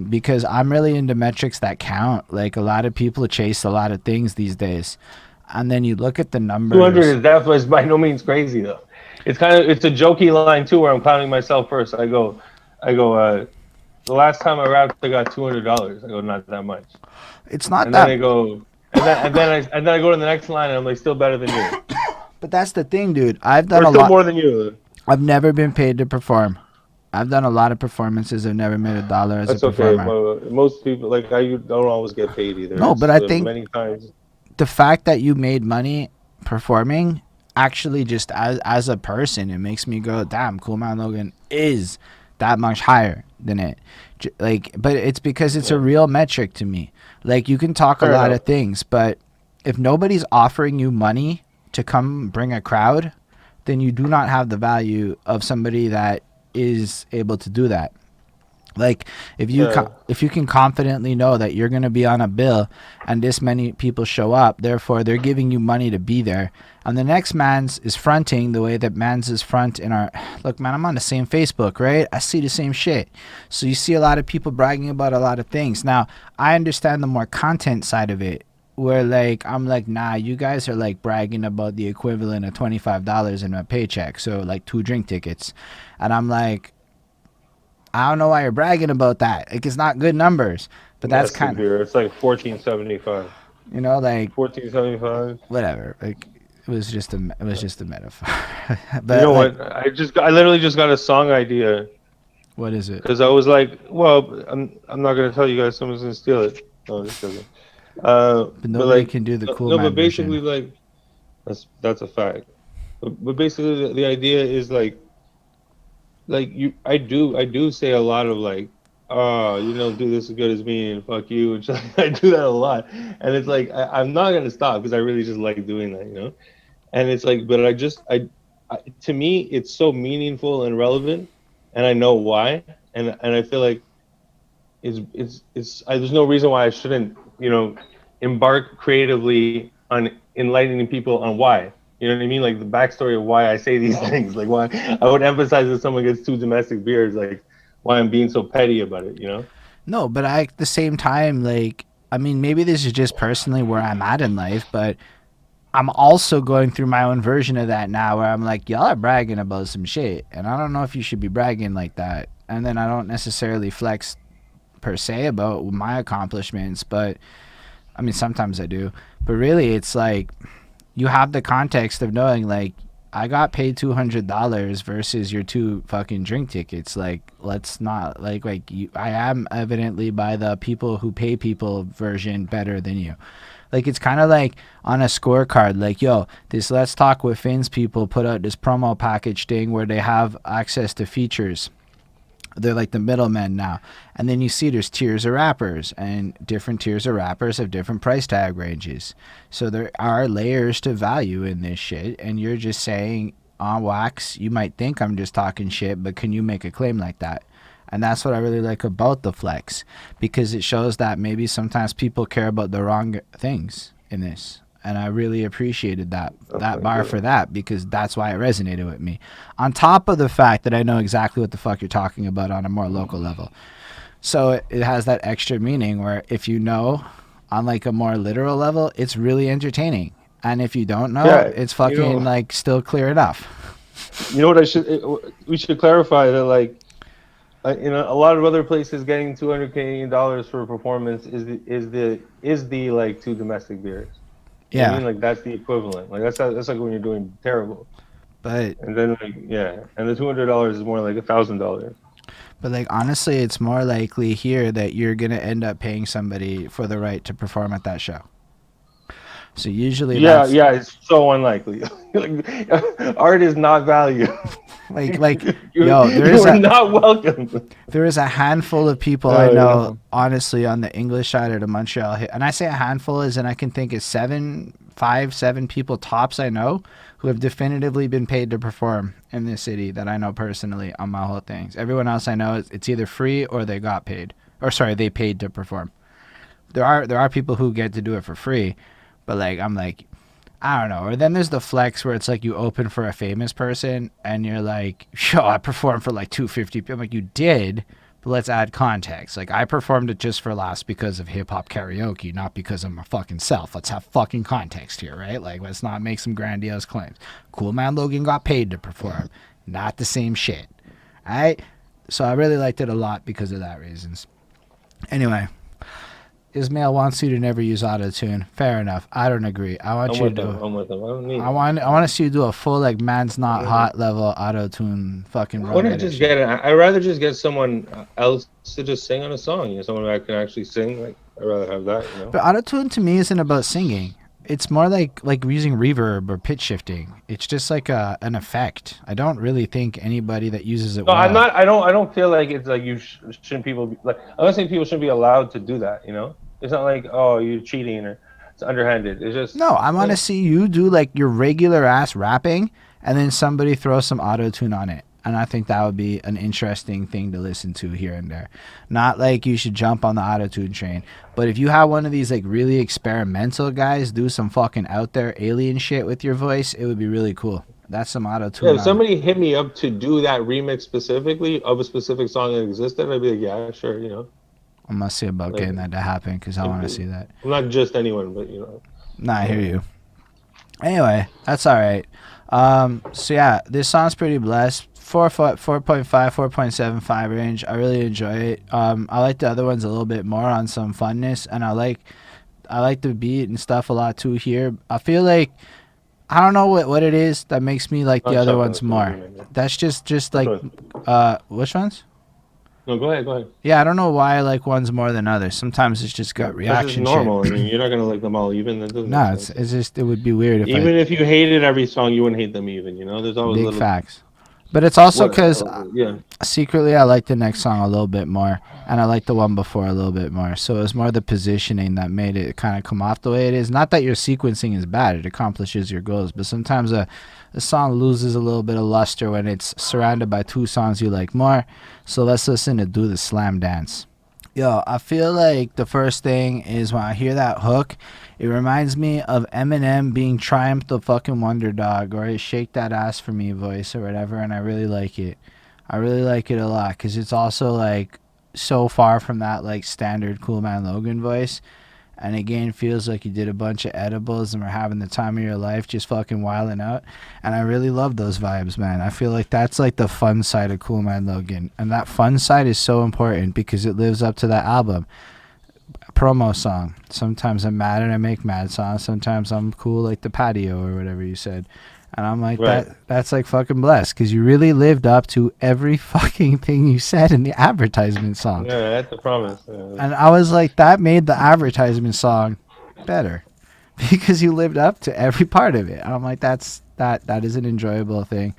because I'm really into metrics that count. Like, a lot of people chase a lot of things these days. And then you look at the numbers. 200 is definitely by no means crazy, though. It's a jokey line, too, where I'm counting myself first. I go, the last time I rapped, I got $200. I go, not that much. It's not and that. Then I go, and then I go to the next line, and I'm like, still better than you. But that's the thing, dude. I've done a lot more than you. I've never been paid to perform. I've done a lot of performances. I've never made $1 as a performer. That's okay. Most people, like, I don't always get paid either. No, but I think many times the fact that you made money performing, actually, just as a person, it makes me go, damn, Coolman Logan is that much higher than it. Like, but it's because it's a real metric to me. Like, you can talk a lot of things, but if nobody's offering you money to come bring a crowd, then you do not have the value of somebody that is able to do that. Like, if you if you can confidently know that you're going to be on a bill and this many people show up, therefore they're giving you money to be there, and the next man's is fronting the way that man's is front in our... Look, man, I'm on the same Facebook, right? I see the same shit. So you see a lot of people bragging about a lot of things. Now, I understand the more content side of it, where, like, I'm like, nah, you guys are, like, bragging about the equivalent of $25 in my paycheck, so, like, 2 drink tickets. And I'm like, I don't know why you're bragging about that. Like, it's not good numbers, but that's kind of... It's like $14.75. You know, like $14.75. Whatever. Like, it was just a metaphor. But, you know, like, what? I literally just got a song idea. What is it? Because I was like, well, I'm not gonna tell you guys. Someone's gonna steal it. No, just kidding. But nobody can do the cool. No, but basically, like, that's a fact. But basically, the idea is like I do say a lot of, like, oh, you don't do this as good as me and fuck you, and I do that a lot, and it's like I'm not gonna stop because I really just like doing that, you know. And it's like, but I to me it's so meaningful and relevant, and I know why, and I feel like there's no reason why I shouldn't, you know, embark creatively on enlightening people on why. You know what I mean? Like, the backstory of why I say these things. Like, why I would emphasize if someone gets 2 domestic beers, like, why I'm being so petty about it, you know? No, but at the same time, like, I mean, maybe this is just personally where I'm at in life, but I'm also going through my own version of that now, where I'm like, y'all are bragging about some shit, and I don't know if you should be bragging like that. And then I don't necessarily flex per se about my accomplishments, but I mean, sometimes I do. But really, it's like, you have the context of knowing, like, I got paid $200 versus your 2 fucking drink tickets. Like, let's not, like I am evidently, by the people who pay people version, better than you. Like, it's kind of like on a scorecard, like, yo, this Let's Talk with Fins people put out this promo package thing where they have access to features. They're like the middlemen now. And then you see there's tiers of rappers, and different tiers of rappers have different price tag ranges. So there are layers to value in this shit, and you're just saying on wax, you might think I'm just talking shit, but can you make a claim like that? And that's what I really like about the flex, because it shows that maybe sometimes people care about the wrong things in this. And I really appreciated that bar for that, because that's why it resonated with me. On top of the fact that I know exactly what the fuck you're talking about on a more local level. So it has that extra meaning where if you know on, like, a more literal level, it's really entertaining. And if you don't know, it's fucking, like, still clear enough. You know what we should clarify that like a lot of other places getting $200 for a performance is the like two domestic beers. You know what I Yeah, mean? Like that's the equivalent. Like that's like when you're doing terrible. but And then like yeah, and the $200 is more like $1,000. like honestly, it's more likely here that you're gonna end up paying somebody for the right to perform at that show. So usually Yeah, that's yeah, it's so unlikely. Like, art is not value. like you yo, you are not welcome. there is a handful of people I know, honestly, on the English side of the Montreal hit. And I say a handful as in I can think of 7 people tops I know who have definitively been paid to perform in this city that I know personally on my whole things. Everyone else I know, it's either free or they got paid. Or sorry, they paid to perform. There are people who get to do it for free, but like I'm like, I don't know. Or then there's the flex where it's like you open for a famous person and you're like, yo, I performed for like 250. I'm like, you did, but let's add context. Like I performed it just for laughs because of hip hop karaoke, not because of my fucking self. Let's have fucking context here, right? Like let's not make some grandiose claims. Coolman Logan got paid to perform. Not the same shit. All right? So I really liked it a lot because of that reasons. Anyway. Ismail wants you to never use auto-tune. Fair enough. I don't agree. I want you to do. I'm with him. I don't need. I want to see you do a full like man's not hot level auto-tune fucking. I wouldn't just get it. I'd rather just get someone else to just sing on a song. You know, someone that can actually sing. Like I'd rather have that. You know. But auto-tune to me isn't about singing. It's more like using reverb or pitch shifting. It's just like an effect. I don't really think anybody that uses it. No, well. I'm not. I don't feel like it's like shouldn't people be like. I'm not saying people shouldn't be allowed to do that. You know, it's not like you're cheating or it's underhanded. It's just no. I want to see you do like your regular ass rapping, and then somebody throw some auto-tune on it. And I think that would be an interesting thing to listen to here and there. Not like you should jump on the auto-tune train. But if you have one of these like really experimental guys do some fucking out there alien shit with your voice, it would be really cool. That's some auto-tune. Yeah, if somebody hit me up to do that remix specifically of a specific song that existed, I'd be like, yeah, sure, you know. I must see about getting that to happen because I want to see that. Not just anyone, but you know. Nah, I hear you. Anyway, that's all right. So yeah, this song's pretty blessed. 4.5, 4.75 range. I really enjoy it. I like the other ones a little bit more on some funness, and I like the beat and stuff a lot too here. I feel like I don't know what it is that makes me like the other ones more. That's just like which ones? No, go ahead. Yeah, I don't know why I like ones more than others. Sometimes it's just gut reaction. It's normal. I mean, you're not gonna like them all even. No, it's just it would be weird if even if you hated every song, you wouldn't hate them even. You know, there's always big facts. But it's also because yeah. Secretly I like the next song a little bit more, and I like the one before a little bit more. So it was more the positioning that made it kind of come off the way it is. Not that your sequencing is bad; it accomplishes your goals. But sometimes a song loses a little bit of luster when it's surrounded by 2 songs you like more. So let's listen to "Do the Slamdance." Yo, I feel like the first thing is when I hear that hook, it reminds me of Eminem being Triumph the fucking Wonder Dog or his Shake That Ass For Me voice or whatever, and I really like it. I really like it a lot because it's also like so far from that like standard Coolman Logan voice, and again feels like you did a bunch of edibles and were having the time of your life just fucking wilding out, and I really love those vibes, man. I feel like that's like the fun side of Coolman Logan, and that fun side is so important because it lives up to that album. Promo song. Sometimes I'm mad and I make mad songs. Sometimes I'm cool like the patio or whatever you said. And I'm like, right. That's like fucking blessed because you really lived up to every fucking thing you said in the advertisement song. Yeah, that's the promise. Yeah. And I was like, that made the advertisement song better because you lived up to every part of it. And I'm like, that is an enjoyable thing.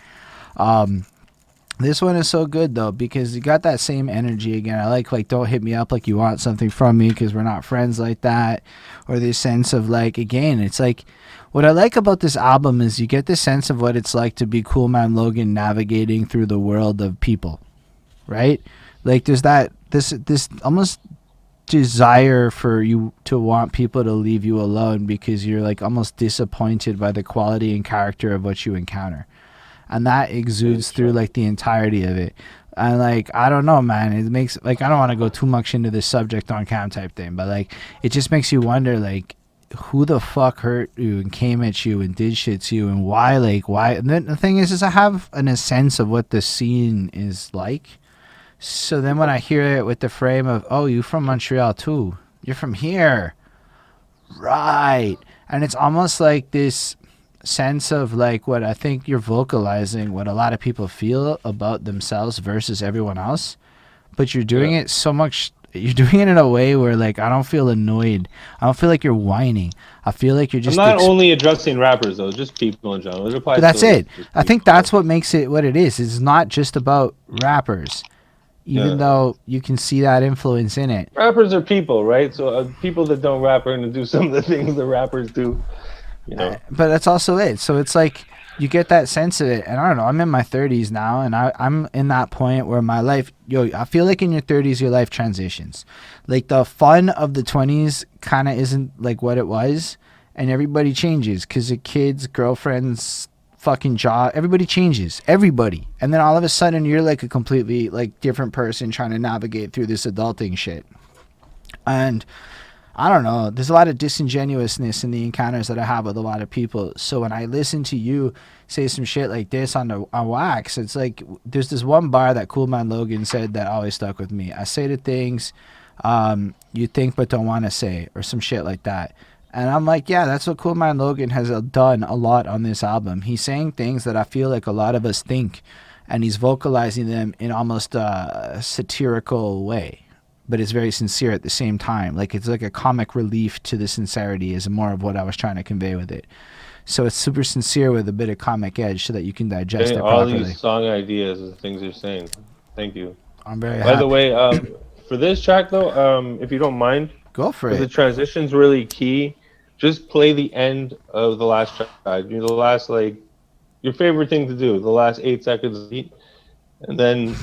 This one is so good though because you got that same energy again. I like don't hit me up like you want something from me because we're not friends like that, or this sense of like again, it's like what I like about this album is you get the sense of what it's like to be Coolman Logan navigating through the world of people, right? Like there's that this almost desire for you to want people to leave you alone because you're like almost disappointed by the quality and character of what you encounter. And that exudes through like the entirety of it. And like, I don't know, man, it makes like, I don't want to go too much into this subject on cam type thing, but like, it just makes you wonder, like, who the fuck hurt you and came at you and did shit to you and why. And then the thing is I have a sense of what the scene is like. So then when I hear it with the frame of, oh, you from Montreal too, you're from here, right? And it's almost like this sense of like what I think you're vocalizing, what a lot of people feel about themselves versus everyone else, but you're doing it so much. You're doing it in a way where like I don't feel annoyed. I don't feel like you're whining. I feel like you're just. I'm not only addressing rappers though, just people in general. But that's it. I think that's what makes it what it is. It's not just about rappers, even though you can see that influence in it. Rappers are people, right? So people that don't rap are gonna do some of the things the rappers do. You know. But that's also it. So it's like you get that sense of it. And I don't know, I'm in my 30s now, and I'm in that point where my life, I feel like in your 30s, your life transitions. Like the fun of the 20s kind of isn't like what it was, and everybody changes because of kids, girlfriends, fucking job. Everybody changes. Everybody. And then all of a sudden, you're like a completely like different person trying to navigate through this adulting shit. And I don't know. There's a lot of disingenuousness in the encounters that I have with a lot of people. So when I listen to you say some shit like this on Wax, it's like there's this one bar that Coolman Logan said that always stuck with me. I say the things you think but don't want to say, or some shit like that. And I'm like, yeah, that's what Coolman Logan has done a lot on this album. He's saying things that I feel like a lot of us think, and he's vocalizing them in almost a satirical way. But it's very sincere at the same time. Like it's like a comic relief to the sincerity is more of what I was trying to convey with it. So it's super sincere with a bit of comic edge so that you can digest it properly. All these song ideas and things you're saying. Thank you. I'm very happy. By the way, for this track though, if you don't mind, go for it. The transition's really key. Just play the end of the last track. You know, the last like your favorite thing to do, the last 8 seconds, and then.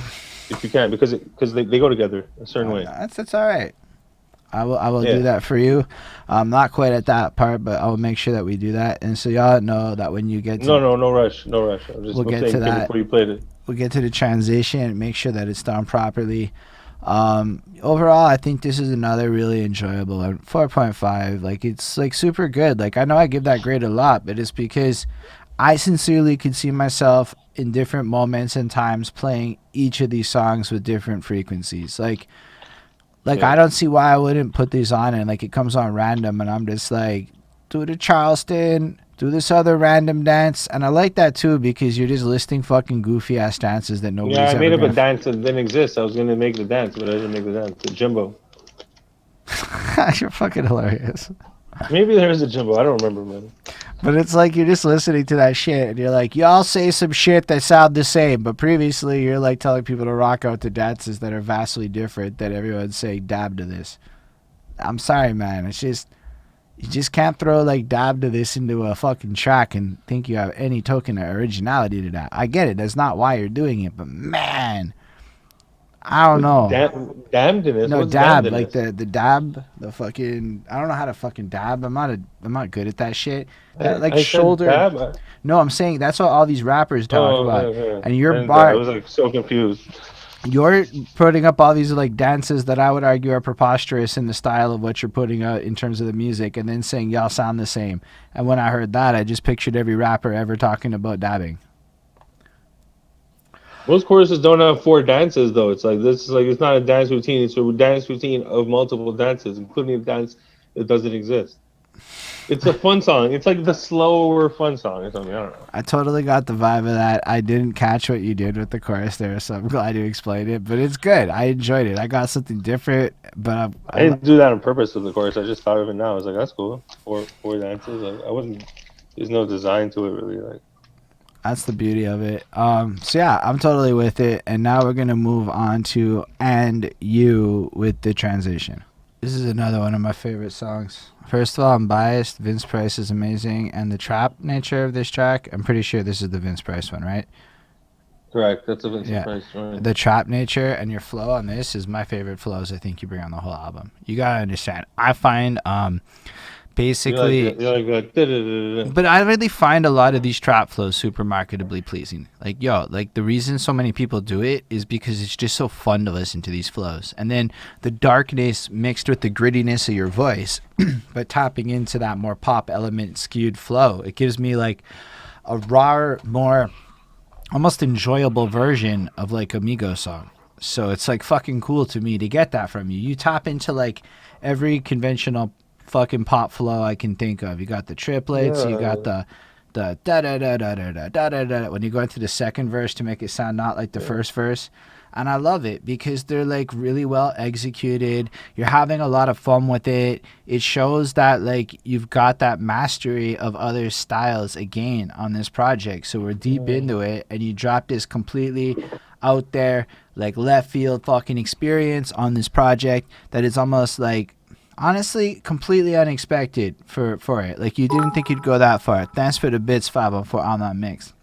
If you can, because they go together a certain way. That's all right. I will do that for you. I'm not quite at that part, but I will make sure that we do that. And so y'all know that when you get to no rush. We'll get to that before you played it. We'll get to the transition and make sure that it's done properly. Overall, I think this is another really enjoyable 4.5. Like it's like super good. Like I know I give that grade a lot, but it's because I sincerely could see myself in different moments and times playing each of these songs with different frequencies. Like I don't see why I wouldn't put these on and like it comes on random and I'm just like, do the Charleston, do this other random dance. And I like that too because you're just listing fucking goofy ass dances that nobody's ever. Yeah, I made up a dance that didn't exist. I was gonna make the dance, but I didn't make the dance. The Jimbo. You're fucking hilarious. Maybe there's a Jimbo. I don't remember, man. But it's like you're just listening to that shit and you're like, y'all say some shit that sound the same. But previously you're like telling people to rock out to dances that are vastly different that everyone's saying dab to this. I'm sorry, man. It's just, you just can't throw like dab to this into a fucking track and think you have any token of originality to that. I get it. That's not why you're doing it. But man, I don't know. Damnedness? No, dab. Like the dab. The fucking. I don't know how to fucking dab. I'm not good at that shit. That, like shoulder. Dab? No, I'm saying that's what all these rappers talk about. Yeah. And your bar. I was like so confused. You're putting up all these like dances that I would argue are preposterous in the style of what you're putting out in terms of the music, and then saying y'all sound the same. And when I heard that, I just pictured every rapper ever talking about dabbing. Most choruses don't have 4 dances though. It's like this is like it's not a dance routine. It's a dance routine of multiple dances, including a dance that doesn't exist. It's a fun song. It's like the slower fun song or something. I don't know. I totally got the vibe of that. I didn't catch what you did with the chorus there, so I'm glad you explained it. But it's good. I enjoyed it. I got something different, but I didn't do that on purpose with the chorus. I just thought of it now. I was like, that's cool. Four dances. Like, I wasn't. There's no design to it really. Like. That's the beauty of it. So yeah, I'm totally with it. And now we're going to move on to And You with the transition. This is another one of my favorite songs. First of all, I'm biased. Vince Price is amazing. And the trap nature of this track, I'm pretty sure this is the Vince Price one, right? Correct. That's a Vince Price one. The trap nature and your flow on this is my favorite flows I think you bring on the whole album. You got to understand. I find basically. You like that. But I really find a lot of these trap flows super marketably pleasing. Like, yo, like the reason so many people do it is because it's just so fun to listen to these flows. And then the darkness mixed with the grittiness of your voice, but tapping into that more pop element skewed flow, it gives me like a raw, more almost enjoyable version of like a Migos song. So it's like fucking cool to me to get that from you. You tap into like every conventional fucking pop flow I can think of. You got the triplets, you got the da da da da da da da da da when you go into the second verse to make it sound not like the first verse. And I love it because they're like really well executed. You're having a lot of fun with it. It shows that like you've got that mastery of other styles again on this project. So we're deep into it, and you drop this completely out there like left field fucking experience on this project that is almost like honestly completely unexpected for it. Like you didn't think you'd go that far. Thanks for the bits 504 on that mix.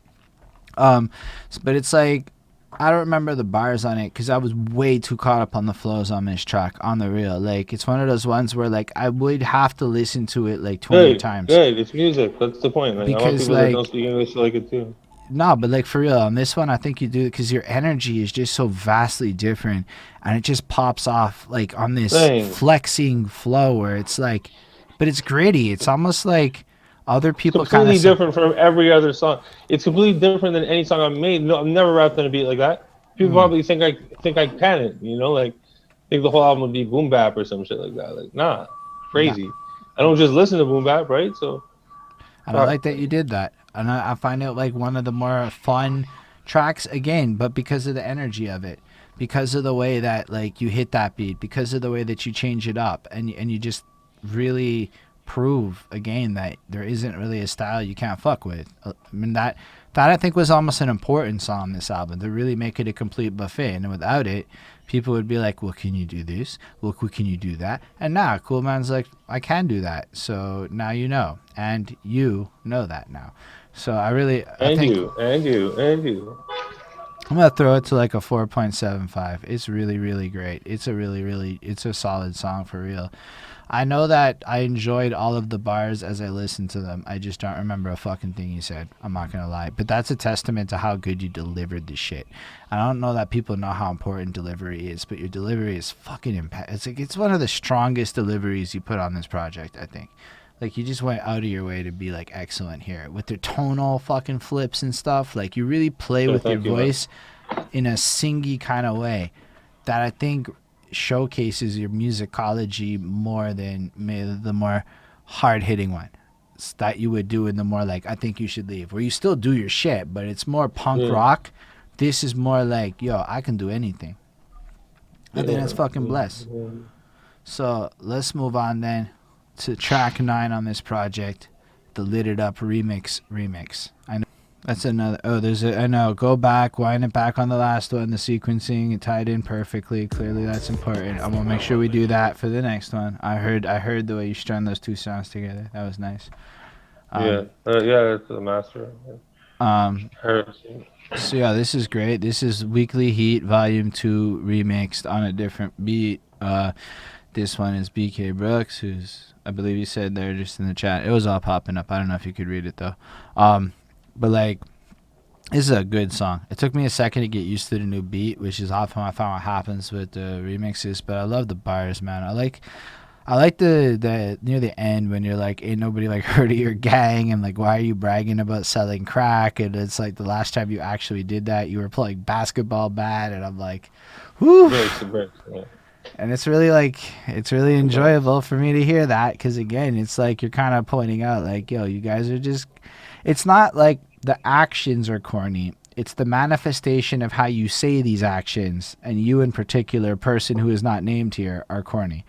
But it's like I don't remember the bars on it because I was way too caught up on the flows on this track on the real. Like it's one of those ones where like I would have to listen to it like 20 times. Good, it's music. That's the point. Like, because I want people like that don't speak English to like it too. No, but like for real, on this one, I think you do it because your energy is just so vastly different, and it just pops off like on this flexing flow where it's like, but it's gritty. It's almost like other people kind of completely different from every other song. It's completely different than any song I've made. No, I've never rapped on a beat like that. People probably think I can it. You know, like think the whole album would be boom bap or some shit like that. Like nah, crazy. I don't just listen to boom bap, right? So. And I like that you did that. And I find it like one of the more fun tracks again, but because of the energy of it, because of the way that like you hit that beat, because of the way that you change it up, and you just really prove again that there isn't really a style you can't fuck with. I mean that I think was almost an importance on this album to really make it a complete buffet, and without it, people would be like, well, can you do this? Well, can you do that? And now Coolman's like, I can do that. So now you know, and you know that now. So I think you. I'm gonna throw it to like a 4.75. It's really, really great. It's a solid song for real. I know that I enjoyed all of the bars as I listened to them. I just don't remember a fucking thing you said. I'm not gonna lie, but that's a testament to how good you delivered the shit. I don't know that people know how important delivery is, but your delivery is fucking it's one of the strongest deliveries you put on this project, I think. Like you just went out of your way to be like excellent here with the tonal fucking flips and stuff. Like you really play with your voice in a singy kind of way that I think showcases your musicology more than maybe the more hard-hitting one that you would do in the more like I Think You Should Leave, where you still do your shit, but it's more punk rock. This is more like, yo, I can do anything. I think that's fucking blessed. So let's move on then to track 9 on this project, the Lit It Up remix. I know that's another. I know. Go back, wind it back on the last one. The sequencing, it tied in perfectly. Clearly, that's important. I'm gonna make sure we do that for the next one. I heard the way you strung those two songs together. That was nice. It's the master. So yeah, this is great. This is Weekly Heat Volume 2 remixed on a different beat. This one is BK Brooks, who's, I believe you said there just in the chat. It was all popping up. I don't know if you could read it though. But like, this is a good song. It took me a second to get used to the new beat, which is often I found what happens with the remixes. But I love the bars, man. I like the near the end when you're like, ain't nobody like heard of your gang, and like, why are you bragging about selling crack? And it's like the last time you actually did that, you were playing basketball bad, and I'm like, whoo. And it's really enjoyable for me to hear that, because again, it's like you're kind of pointing out like, yo, you guys are just, it's not like the actions are corny, it's the manifestation of how you say these actions, and you in particular, person who is not named here, are corny.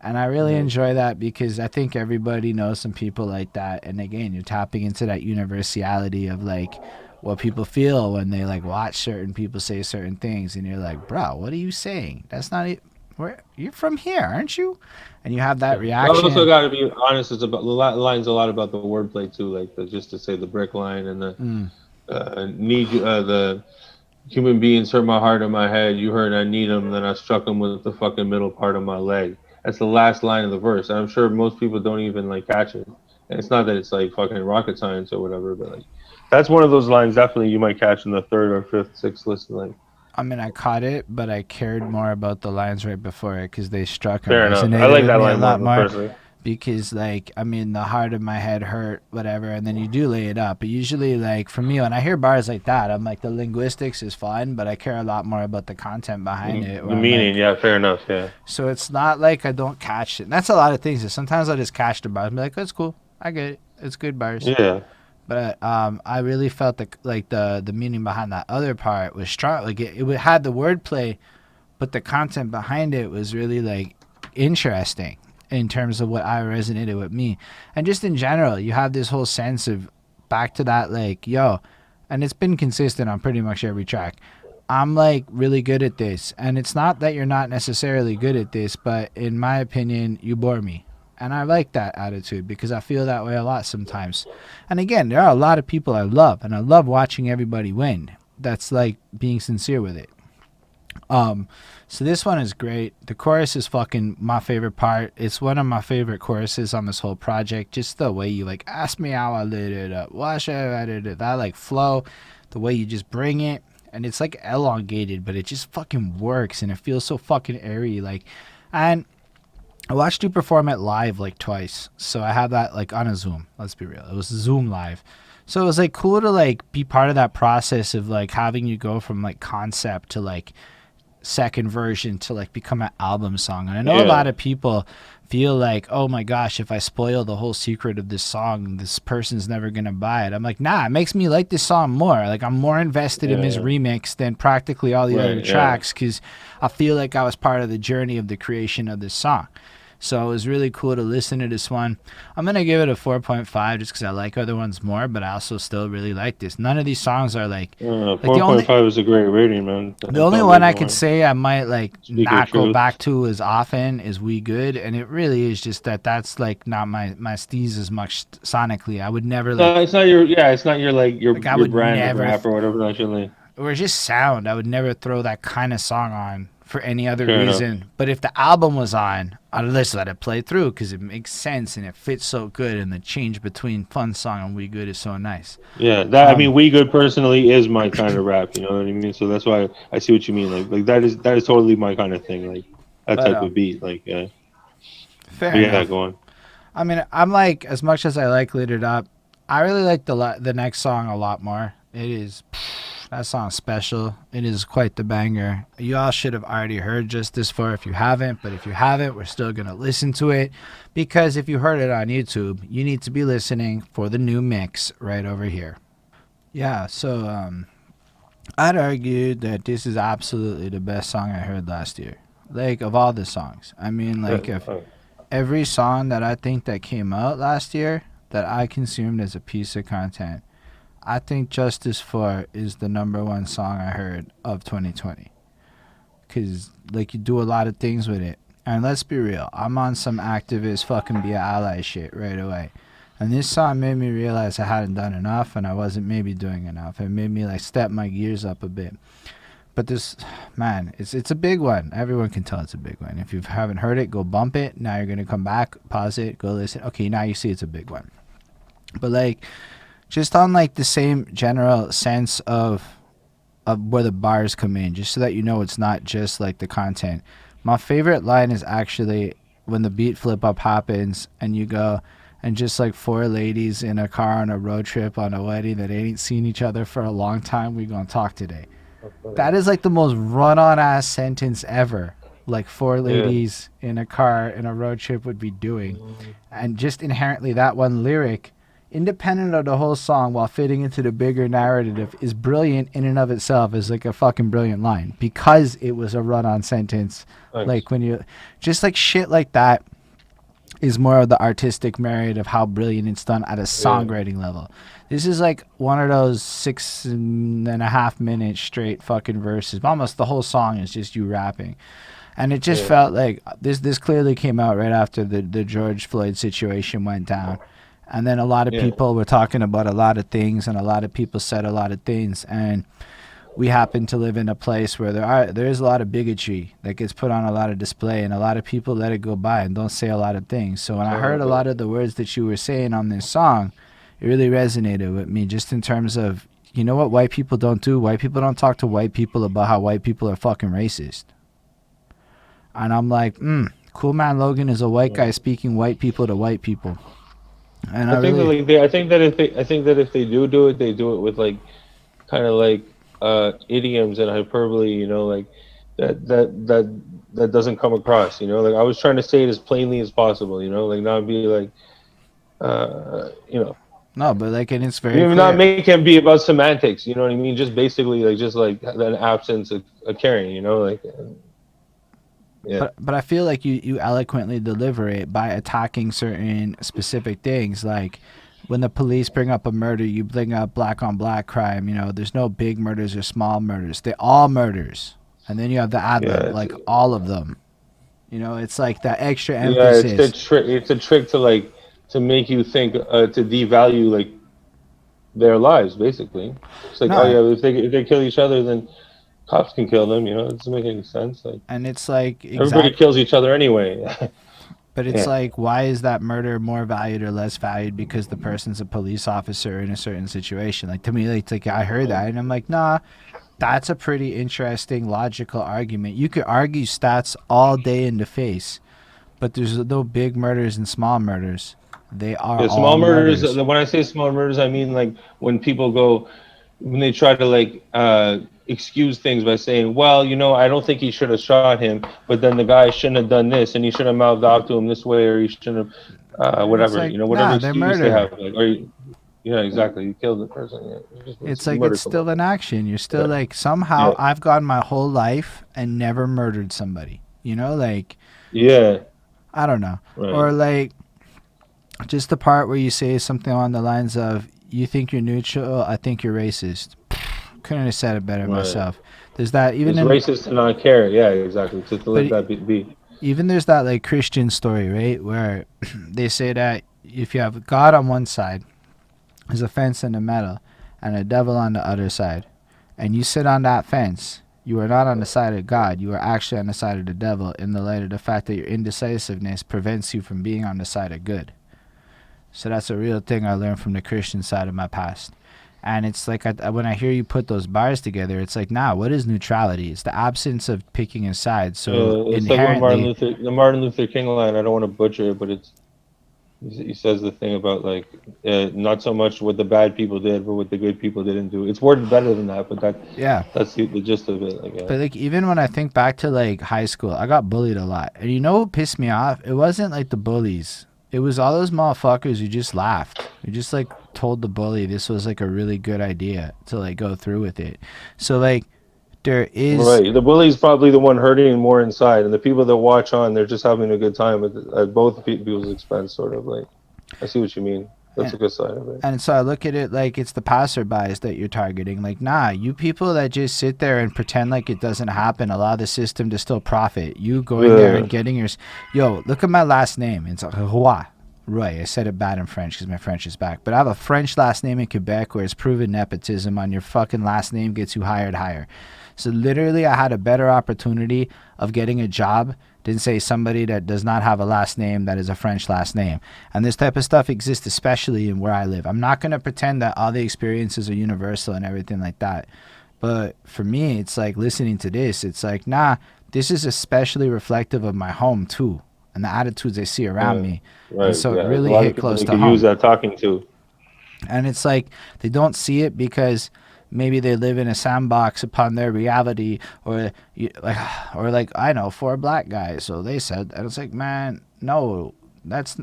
And I really enjoy that, because I think everybody knows some people like that. And again, you're tapping into that universality of like what people feel when they like watch certain people say certain things, and you're like, bro, what are you saying? That's not it. Where you're from here, aren't you? And you have that reaction. I also got to be honest. It's about the line's a lot about the wordplay too, like just to say the brick line and the need the human beings hurt my heart and my head. You heard I need them, then I struck them with the fucking middle part of my leg. That's the last line of the verse. And I'm sure most people don't even like catch it. And it's not that it's like fucking rocket science or whatever, but like that's one of those lines definitely you might catch in the third or fifth, sixth listen. Like, I mean, I caught it, but I cared more about the lines right before it because they struck and fair enough. I resonated like with that me a line lot more. personally. Because, like, I mean, the heart of my head hurt, whatever, and then you do lay it up. But usually, like, for me, when I hear bars like that, I'm like, the linguistics is fun, but I care a lot more about the content behind it. The meaning, like, yeah, fair enough, yeah. So it's not like I don't catch it. And that's a lot of things. Sometimes I just catch the bars and be like, oh, it's cool. I get it. It's good bars. Yeah. But I really felt the meaning behind that other part was strong. Like, it had the wordplay, but the content behind it was really, like, interesting in terms of what I resonated with me. And just in general, you have this whole sense of back to that, like, yo, and it's been consistent on pretty much every track. I'm like really good at this. And it's not that you're not necessarily good at this, but in my opinion, you bore me. And I like that attitude because I feel that way a lot sometimes. And again, there are a lot of people I love, and I love watching everybody win. That's like being sincere with it. So this one is great. The chorus is fucking my favorite part. It's one of my favorite choruses on this whole project. Just the way you like ask me how I lit it up. Why should I did it? That like flow, the way you just bring it, and it's like elongated, but it just fucking works, and it feels so fucking airy. Like, and I watched you perform it live like twice, so I have that like on a Zoom. Let's be real, it was Zoom live. So it was like cool to like be part of that process of like having you go from like concept to like second version to like become an album song. And I know a lot of people feel like, oh my gosh, if I spoil the whole secret of this song, this person's never gonna buy it. I'm like, nah, it makes me like this song more. Like, I'm more invested in this remix than practically all the other tracks because I feel like I was part of the journey of the creation of this song. So it was really cool to listen to this one. I'm going to give it a 4.5 just because I like other ones more, but I also still really like this. None of these songs are like... 4.5 is a great rating, man. The only one I could say I might like not go back to as often is We Good, and it really is just that's like not my steez as much sonically. I would never like... it's not your like your brand of rap or whatever that you like. Or just sound. I would never throw that kind of song on for any other reason. But if the album was on, I'd just let it play through because it makes sense and it fits so good, and the change between Fun Song and We Good is so nice. Yeah, that I mean, We Good personally is my kind of rap. You know what I mean? So that's why I see what you mean. Like that is totally my kind of thing. Like that type of beat. Like fair enough. Yeah, go on. I mean, I'm like, as much as I like Lit It Up, I really like the next song a lot more. It is... That song's special. It is quite the banger. You all should have already heard Justice for if you haven't, but if you haven't, we're still going to listen to it because if you heard it on YouTube, you need to be listening for the new mix right over here. Yeah, so I'd argue that this is absolutely the best song I heard last year. Like, of all the songs. I mean, like, if every song that I think that came out last year that I consumed as a piece of content, I think Justice For is the number one song I heard of 2020. Because, like, you do a lot of things with it. And let's be real, I'm on some activist fucking be an ally shit right away. And this song made me realize I hadn't done enough and I wasn't maybe doing enough. It made me, like, step my gears up a bit. But this, man, it's a big one. Everyone can tell it's a big one. If you haven't heard it, go bump it. Now you're going to come back, pause it, go listen. Okay, now you see it's a big one. But, like... just on like the same general sense of where the bars come in, just so that you know it's not just like the content. My favorite line is actually when the beat flip up happens and you go and just like four ladies in a car on a road trip on a wedding that ain't seen each other for a long time, we gonna talk today. That is like the most run-on ass sentence ever. Like four ladies in a car in a road trip would be doing. And just inherently that one lyric, independent of the whole song while fitting into the bigger narrative, is brilliant in and of itself. Is like a fucking brilliant line because it was a run-on sentence. Thanks. Like when you just like shit like that is more of the artistic merit of how brilliant it's done at a songwriting level. This is like one of those 6.5 minute straight fucking verses. Almost the whole song is just you rapping. And it just felt like this clearly came out right after the George Floyd situation went down. And then a lot of people were talking about a lot of things, and a lot of people said a lot of things. And we happen to live in a place where there is a lot of bigotry that gets put on a lot of display, and a lot of people let it go by and don't say a lot of things. So when I heard a lot of the words that you were saying on this song, it really resonated with me, just in terms of, you know what white people don't do? White people don't talk to white people about how white people are fucking racist. And I'm like, Coolman Logan is a white guy speaking white people to white people. And I think that if they do it, they do it with like kind of like idioms and hyperbole, you know, like that doesn't come across, you know. Like I was trying to say it as plainly as possible, you know, like not be like, you know. No, but like, and it's very Even clear. not make him be about semantics, you know what I mean? Just basically like just like an absence of caring, you know, like. Yeah. But I feel like you eloquently deliver it by attacking certain specific things. Like when the police bring up a murder, you bring up black on black crime. You know, there's no big murders or small murders. They're all murders. And then you have the ad-lib, like all of them. You know, it's like that extra emphasis. Yeah, it's a trick to like to make you think to devalue like their lives, basically. It's like, oh yeah, if they kill each other, then cops can kill them, you know. It doesn't make any sense. Like, and it's like everybody kills each other anyway. But it's like, why is that murder more valued or less valued because the person's a police officer in a certain situation? Like, to me, it's like I heard that and I'm like, nah, that's a pretty interesting logical argument. You could argue stats all day in the face, but there's no big murders and small murders. They are small all murders. murders. When I say small murders, I mean like when people go, when they try to like excuse things by saying, well, you know, I don't think he should have shot him, but then the guy shouldn't have done this, and he should have mouthed off to him this way, or he shouldn't have, whatever, like, you know, whatever excuse they have. Like, or yeah, exactly. You killed the person. Yeah. It's like it's still an action. You're still like, somehow I've gone my whole life and never murdered somebody. You know, like, I don't know. Right. Or like just the part where you say something along the lines of, you think you're neutral, I think you're racist. Couldn't have said it better myself. There's that even it's racist to not care. Yeah, exactly. To let that be. Even there's that like Christian story, right, where they say that if you have God on one side, there's a fence in the middle, and a devil on the other side, and you sit on that fence, you are not on the side of God. You are actually on the side of the devil, in the light of the fact that your indecisiveness prevents you from being on the side of good. So that's a real thing I learned from the Christian side of my past. And it's like, when I hear you put those bars together, it's like, what is neutrality? It's the absence of picking a side. So it's inherently, like the Martin Luther King line. I don't want to butcher it, but he says the thing about like not so much what the bad people did, but what the good people didn't do. It's worded better than that, but that's the gist of it. Like, But like, even when I think back to like high school, I got bullied a lot, and you know what pissed me off? It wasn't like the bullies. It was all those motherfuckers who just laughed. Who just like told the bully this was like a really good idea to like go through with it. So like, there is the bully's probably the one hurting more inside, and the people that watch on, they're just having a good time at both people's expense, sort of. Like, I see what you mean. That's a good side of it. And so I look at it like it's the passerbys that you're targeting. Like, you people that just sit there and pretend like it doesn't happen, allow the system to still profit. You going there and getting your... Yo, look at my last name. It's Roy. I said it bad in French because my French is back. But I have a French last name in Quebec where it's proven nepotism on your fucking last name gets you hired higher. So literally I had a better opportunity of getting a job than say somebody that does not have a last name that is a French last name. And this type of stuff exists especially in where I live. I'm not going to pretend that all the experiences are universal and everything like that. But for me, it's like listening to this, it's like, this is especially reflective of my home too, and the attitudes I see around me. Right. And so it really hit close to home. Use that talking to. And it's like they don't see it because maybe they live in a sandbox upon their reality, or like I know 4 black guys, so they said, and it's like, man, no, that's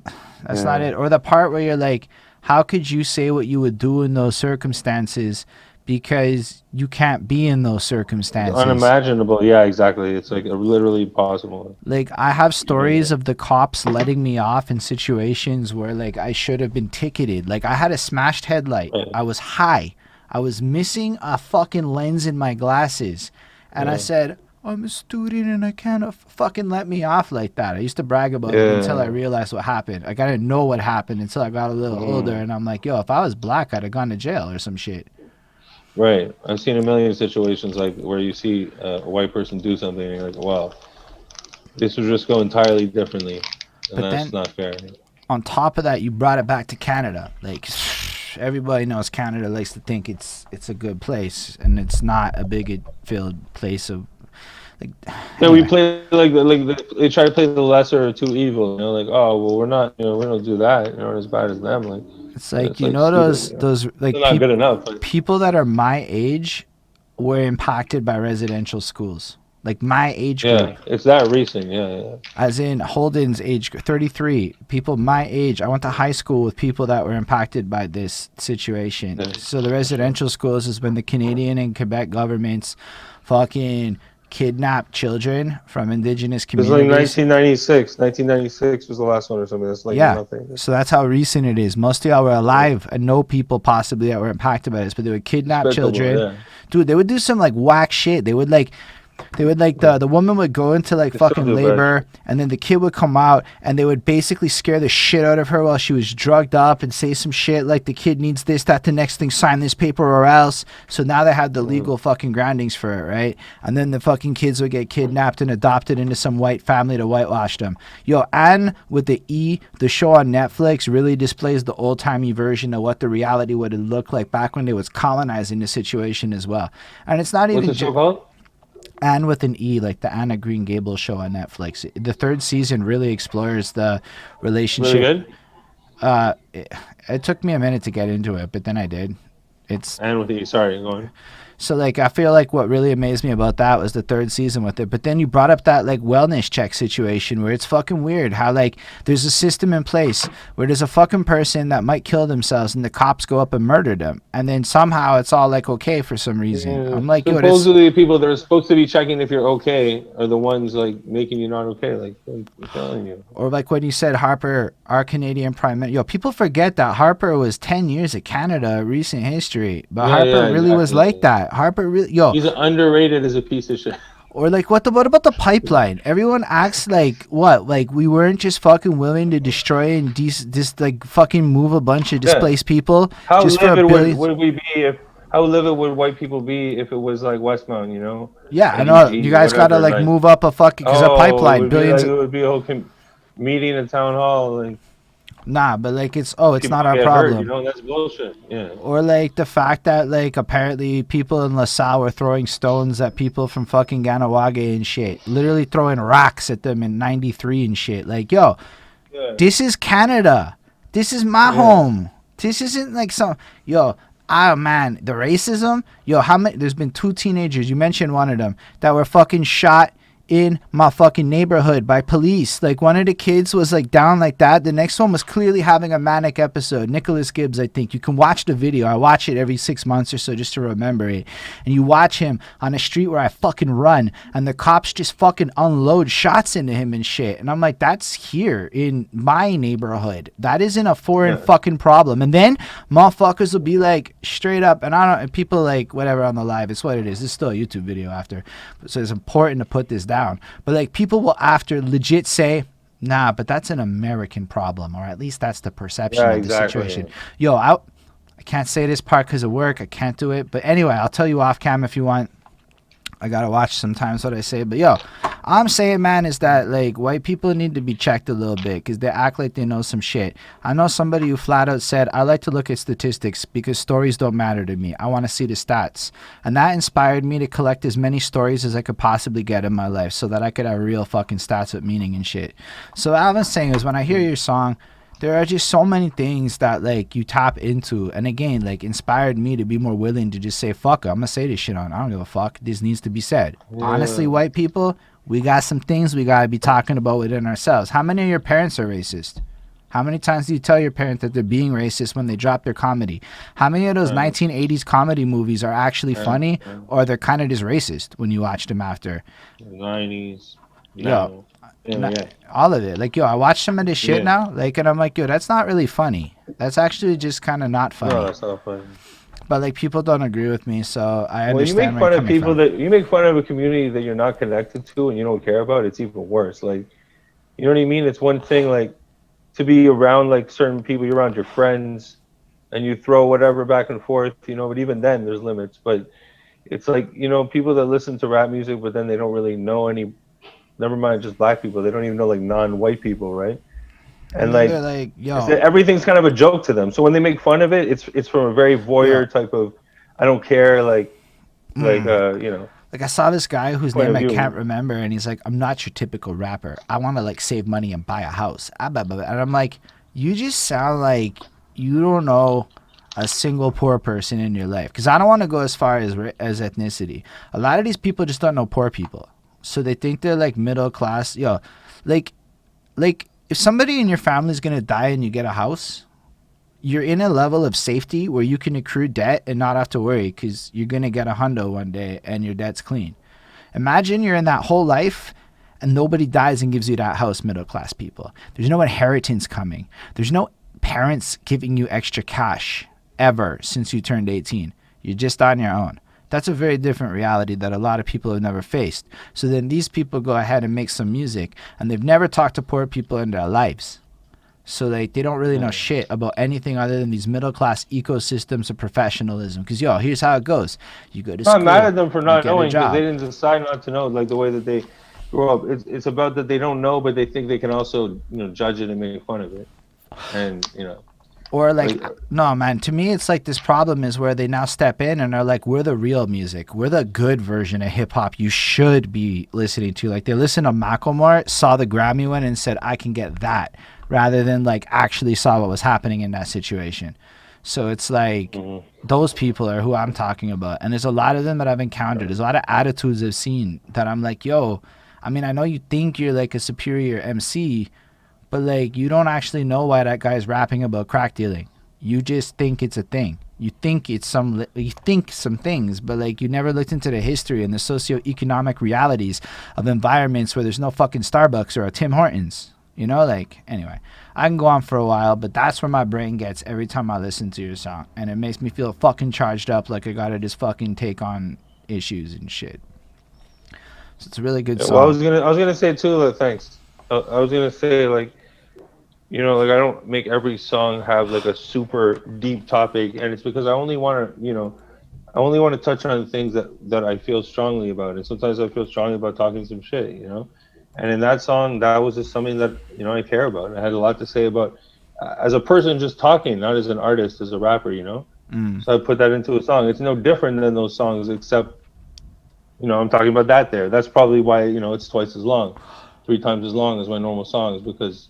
not it. Or the part where you're like, how could you say what you would do in those circumstances because you can't be in those circumstances? It's unimaginable. Yeah, exactly. It's like literally impossible. Like, I have stories of the cops letting me off in situations where like I should have been ticketed. Like, I had a smashed headlight. I was high. I was missing a fucking lens in my glasses. And I said, I'm a student and I can't fucking let me off like that. I used to brag about it until I realized what happened. Like, I didn't know what happened until I got a little older. And I'm like, yo, if I was black, I'd have gone to jail or some shit. Right. I've seen a million situations like where you see a white person do something and you're like, wow, this would just go entirely differently, and But that's then not fair. on top of that, you brought it back to Canada. Like everybody knows Canada likes to think it's a good place, and it's not a bigot-filled place of like. Yeah, we Anyway, play they try to play the lesser of two evils. You know, like, oh well, we're not, you know, we don't do that. You know, as bad as them. Like, it's like, it's you like know, stupid. those You know, those still like not good enough. But people that are my age were impacted by residential schools. Like my age group, yeah, it's that recent. Yeah, yeah. as in Holden's age, 33. People my age. I went to high school with people that were impacted by this situation. Yeah, So the for sure. residential schools has been the Canadian and Quebec governments fucking kidnap children from indigenous It's like communities. 1996. 1996 was the last one or something. That's like Yeah. nothing. So that's how recent it is. Most of y'all were Yeah. alive and know people possibly that were impacted by this, but they would kidnap Despicable. children. Yeah, Dude, they would do some like whack shit. They would like the woman would go into like they still fucking do bad labor, shit. and then the kid would come out, and they would basically scare the shit out of her while she was drugged up and say some shit like the kid needs this, that, the next thing, sign this paper or else. So now they had the legal fucking groundings for it, right? And then the fucking kids would get kidnapped and adopted into some white family to whitewash them. Yo, Anne with the E, the show on Netflix, really displays the old timey version of what the reality would have looked like back when they was colonizing the situation as well. And it's not What's even the show called? Anne with an E, like the Anna Green Gable show on Netflix. The third season really explores the Really relationship. good. It took me a minute to get into it, but then I did. It's And with the sorry, going. so like I feel like what really amazed me about that was the third season with it. But then you brought up that like wellness check situation where it's fucking weird how like there's a system in place where there's a fucking person that might kill themselves and the cops go up and murder them, and then somehow it's all like okay for some reason. Yeah. I'm like, yo, this. Supposedly, the people that are supposed to be checking if you're okay are the ones like making you not okay. Like I'm telling you. Or like when you said Harper, our Canadian prime minister. Yo, people forget that Harper was 10 years of Canada, recent history. But Yeah, Harper yeah, really was like exactly. that. Harper really, yo. He's underrated as a piece of shit. Or like, what about the pipeline? Everyone acts like what? Like we weren't just fucking willing to destroy and just like fucking move a bunch of Yeah. displaced people How just for a livid billion. would we be if? How livid would white people be if it was like Westmount? You know, Yeah, I like know. You guys gotta whatever. like Like, move up a fucking because a oh, pipeline, billions. it would be a whole meeting in town hall. Like Nah, but like it's people not our get hurt. You problem. know, that's bullshit. Yeah. Or like the fact that like apparently people in LaSalle were throwing stones at people from fucking Ganawage and shit. Literally throwing rocks at them in 93 and shit. Like, yo, Yeah. this is Canada. This is my home. This isn't like some yo, oh man, the racism. Yo, how many there's been two teenagers, you mentioned one of them, that were fucking shot in my fucking neighborhood by police. Like one of the kids was like down like that. The next one was clearly having a manic episode. Nicholas Gibbs, I think. You can watch the video. I watch it every 6 months or so just to remember it. And you watch him on a street where I fucking run and the cops just fucking unload shots into him and shit. And I'm like, that's here in my neighborhood. That isn't a foreign fucking problem. And then motherfuckers will be like straight up, and I don't, and people like whatever on the live, it's what it is. It's still a YouTube video after. So it's important to put this down. But like people will after legit say, nah, but that's an American problem, or at least that's the perception of the situation. Yo, I can't say this part because of work. I can't do it. But anyway, I'll tell you off cam if you want. I gotta watch sometimes what I say. But yo, all I'm saying, man, is that like white people need to be checked a little bit because they act like they know some shit. I know somebody who flat out said, I like to look at statistics because stories don't matter to me. I want to see the stats. And that inspired me to collect as many stories as I could possibly get in my life so that I could have real fucking stats with meaning and shit. So what I'm saying is when I hear your song, there are just so many things that like you tap into, and again like inspired me to be more willing to just say fuck it, I'm gonna say this shit on, I don't give a fuck, this needs to be said. Honestly, white people, we got some things we gotta be talking about within ourselves. How many of your parents are racist? How many times do you tell your parent that they're being racist when they drop their comedy? How many of those 1980s comedy movies are actually funny, or they're kind of just racist when you watch them after? 90s. Yo, Yeah. all of it. Like, yo, I watch some of this shit now, like, and I'm like, yo, that's not really funny. That's actually just kind of not funny. No, that's not funny. But like, people don't agree with me, so I When you understand make where fun you're of coming people from. that you make fun of a community that you're not connected to and you don't care about, it's even worse. Like, you know what I mean? It's one thing like to be around like certain people, you're around your friends, and you throw whatever back and forth, you know. But even then, there's limits. But it's like, you know, people that listen to rap music, but then they don't really know any. Never mind, just black people. They don't even know like non-white people, right? And And then they're like, like, it's, yo, everything's kind of a joke to them. So when they make fun of it, it's from a very yo, voyeur type of, I don't care, you know, like I saw this guy whose point name of I can't view. remember, and he's like, I'm not your typical rapper. I want to like save money and buy a house. And I'm like, you just sound like you don't know a single poor person in your life. Because I don't want to go as far as ethnicity. A lot of these people just don't know poor people, so they think they're like middle class. Yo, like like if somebody in your family is gonna die and you get a house, you're in a level of safety where you can accrue debt and not have to worry because you're going to get a hundo one day and your debt's clean. Imagine you're in that whole life and nobody dies and gives you that house, middle class people. There's no inheritance coming. There's no parents giving you extra cash ever since you turned 18. You're just on your own. That's a very different reality that a lot of people have never faced. So then these people go ahead and make some music and they've never talked to poor people in their lives. So like they don't really know shit about anything other than these middle class ecosystems of professionalism. Because yo, here's how it goes: you go to I'm not mad school, at them for you not get a knowing because they job, didn't decide not to know, like the way that they grow up. It's about that they don't know, but they think they can also, you know, judge it and make fun of it, and you know, or like like no man. To me, it's like this problem is where they now step in and are like, we're the real music, we're the good version of hip hop. You should be listening to. Like they listened to Macklemore, saw the Grammy win, and said, I can get that, rather than like actually saw what was happening in that situation. So it's like those people are who I'm talking about. And there's a lot of them that I've encountered. There's a lot of attitudes I've seen that I'm like, yo, I mean, I know you think you're like a superior MC, but like you don't actually know why that guy's rapping about crack dealing. You just think it's a thing. You think it's you think some things, but like you never looked into the history and the socioeconomic realities of environments where there's no fucking Starbucks or a Tim Hortons. You know, like, anyway, I can go on for a while, but that's where my brain gets every time I listen to your song. And it makes me feel fucking charged up like I gotta just fucking take on issues and shit. So it's a really good yeah, well, song. I was gonna say too. Thanks. I was gonna say like, you know, like I don't make every song have like a super deep topic, and it's because I only want to, you know, I only want to touch on the things that I feel strongly about, and sometimes I feel strongly about talking some shit, you know. And in that song, that was just something that, you know, I care about. I had a lot to say about as a person just talking, not as an artist, as a rapper, you know. So I put that into a song. It's no different than those songs, except, you know, I'm talking about that there. That's probably why, you know, it's twice as long, three times as long as my normal songs, because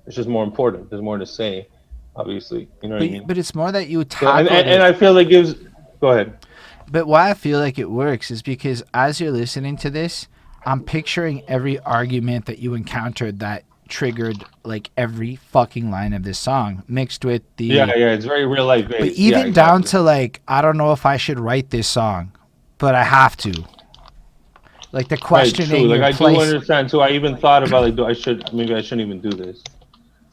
it's just more important. There's more to say, obviously. You know what I mean? But it's more that you So tackled and it. I feel it gives. Go ahead. But why I feel like it works is because as you're listening to this, I'm picturing every argument that you encountered that triggered like every fucking line of this song mixed with Yeah, the yeah, it's very real life but based. Yeah, even down exactly. to like I don't know if I should write this song, but I have to. Like the Right, true. questioning Like your I do place. understand too. I even thought about like, do I should maybe I shouldn't even do this,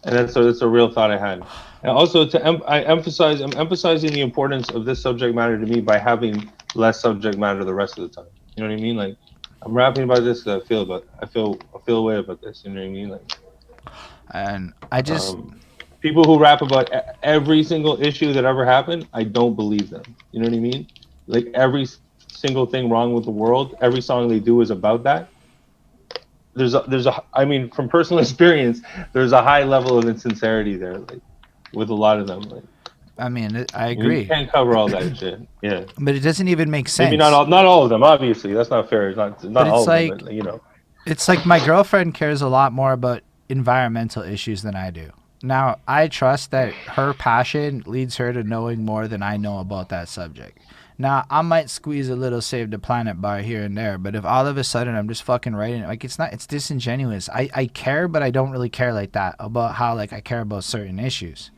and that's a real thought I had. And also I'm emphasizing the importance of this subject matter to me by having less subject matter the rest of the time. You know what I mean? Like I'm rapping about this that I feel a way about this. You know what I mean? Like And I just um, people who rap about every single issue that ever happened, I don't believe them. You know what I mean? Like every single thing wrong with the world, every song they do is about that. There's a I mean, from personal experience, there's a high level of insincerity there, like with a lot of them. Like I mean I you agree. can't cover all that shit. Yeah, But it doesn't even make maybe sense. not all of them. Obviously, that's not fair. It's But not all of them, but you know. it's like my girlfriend cares a lot more about environmental issues than I do. Now, I trust that her passion leads her to knowing more than I know about that subject. Now, I might squeeze a little save the planet bar here and there, but if all of a sudden I'm just fucking writing it, like it's disingenuous. I care, but I don't really care like that about how like I care about certain issues.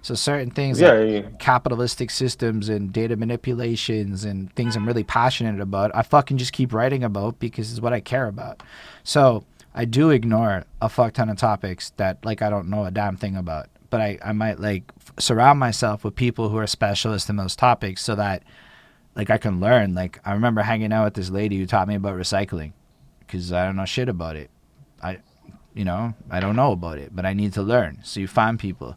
So certain things like Yeah, yeah. capitalistic systems and data manipulations and things I'm really passionate about, I fucking just keep writing about because it's what I care about. So I do ignore a fuck ton of topics that like I don't know a damn thing about. But I might like surround myself with people who are specialists in those topics so that like I can learn. Like I remember hanging out with this lady who taught me about recycling because I don't know shit about it. I don't know about it, but I need to learn. So you find people.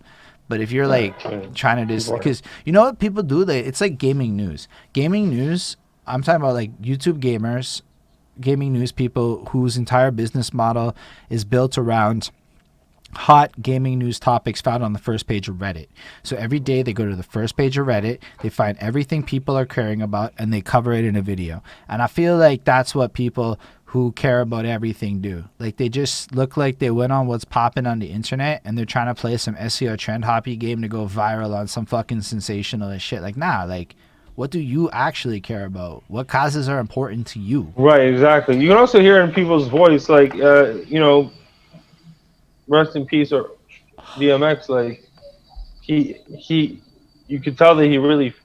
But if you're like trying to just, because you know what people do, it's like gaming news. Gaming news, I'm talking about like YouTube gamers, gaming news people whose entire business model is built around hot gaming news topics found on the first page of Reddit. So every day they go to the first page of Reddit, they find everything people are caring about, and they cover it in a video. And I feel like that's what people who care about everything do. Like, they just look like they went on what's popping on the internet, and they're trying to play some SEO trend hoppy game to go viral on some fucking sensationalist shit. Like, nah, like, what do you actually care about? What causes are important to you? Right, exactly. You can also hear in people's voice, like, you know, rest in peace or DMX, like, you could tell that he really,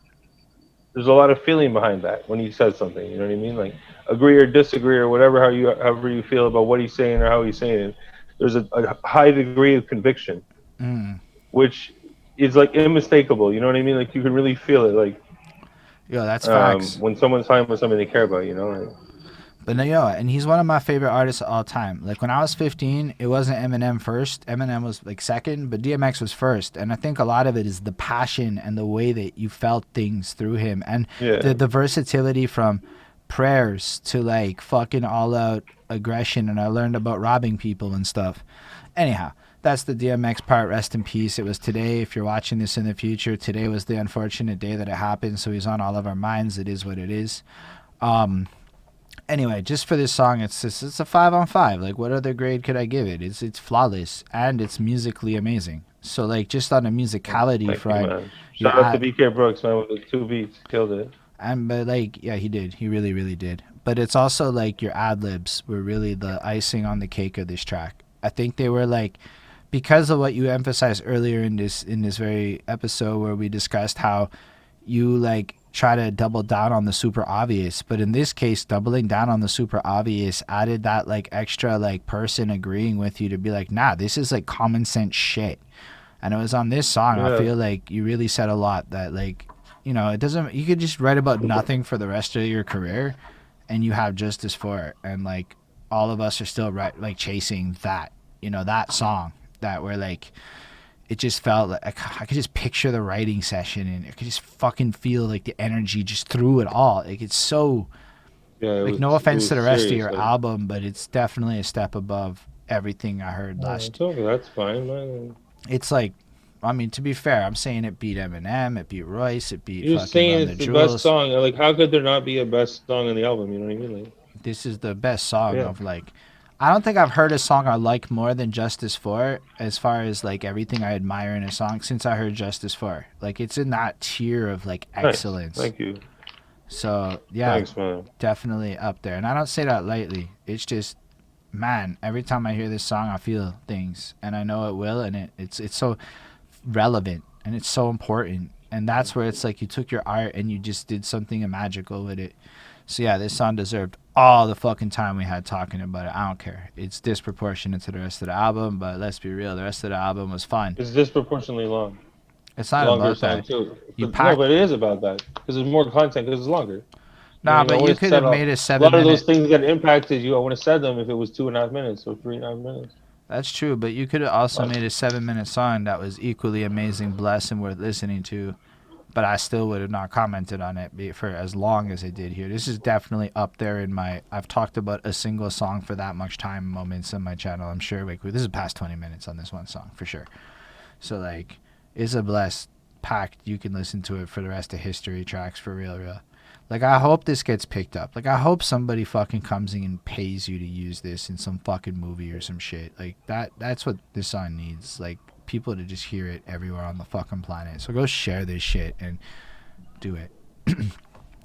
there's a lot of feeling behind that when he says something, you know what I mean? Like, agree or disagree or whatever, however you feel about what he's saying or how he's saying it, there's a high degree of conviction, which is like unmistakable, you know what I mean? Like, you can really feel it, like, Yo, that's facts. when someone's talking about something they care about, you know? Like, but no, yo, and he's one of my favorite artists of all time. Like, when I was 15, it wasn't Eminem first. Eminem was like second, but DMX was first. And I think a lot of it is the passion and the way that you felt things through him, and the versatility from prayers to like fucking all out aggression. And I learned about robbing people and stuff. Anyhow, that's the DMX part. Rest in peace. It was today. If you're watching this in the future, today was the unfortunate day that it happened. So he's on all of our minds. It is what it is. Anyway, just for this song, it's a 5 on 5. Like, what other grade could I give it? It's flawless, and it's musically amazing. So, like, just on a musicality front, shout out to BK Brooks, man, with the 2 beats, killed it. And but like, yeah, he did. He really, really did. But it's also like your ad libs were really the icing on the cake of this track. I think they were like, because of what you emphasized earlier in this very episode where we discussed how you like try to double down on the super obvious, but in this case, doubling down on the super obvious added that like extra like person agreeing with you to be like, nah, this is like common sense shit. And it was on this song, I feel like you really said a lot that, like, you know, it doesn't, you could just write about nothing for the rest of your career and you have justice for it. And like all of us are still like chasing that, you know, that song that we're like, it just felt like I could just picture the writing session, and I could just fucking feel like the energy just through it all. Like, it's so, like, no offense to the rest of your album, but it's definitely a step above everything I heard last. Okay, that's fine, man. It's like, I mean, to be fair, I'm saying it beat Eminem, it beat Royce, it beat You're fucking saying it's the best song. Like, how could there not be a best song in the album? You know what I mean? Like, this is the best song of like, I don't think I've heard a song I like more than Justice For, as far as like everything I admire in a song since I heard Justice For. Like, it's in that tier of like excellence. Nice. Thank you. So yeah, thanks, man. Definitely up there. And I don't say that lightly. It's just, man, every time I hear this song, I feel things, and I know it will, and it's so relevant and it's so important. And that's where it's like you took your art and you just did something magical with it. So yeah, this song deserved all the fucking time we had talking about it. I don't care. It's disproportionate to the rest of the album, but let's be real, the rest of the album was fun. It's disproportionately long. It's not about that. Too. No, but it is about that, because there's more content, because it's longer. Nah, but you could have made a 7 minute. A lot of those things that impacted you, I would have said them if it was 2.5 minutes or 3.5 minutes. That's true, but you could have also made a 7-minute song that was equally amazing, blessed, and worth listening to. But I still would have not commented on it for as long as I did here. This is definitely up there in my, I've talked about a single song for that much time moments on my channel. I'm sure, like, this is past 20 minutes on this one song, for sure. So, like, it's a blessed packed. You can listen to it for the rest of history tracks, for real. Like, I hope this gets picked up. Like, I hope somebody fucking comes in and pays you to use this in some fucking movie or some shit. Like, that's what this song needs. Like, people to just hear it everywhere on the fucking planet. So go share this shit and do it.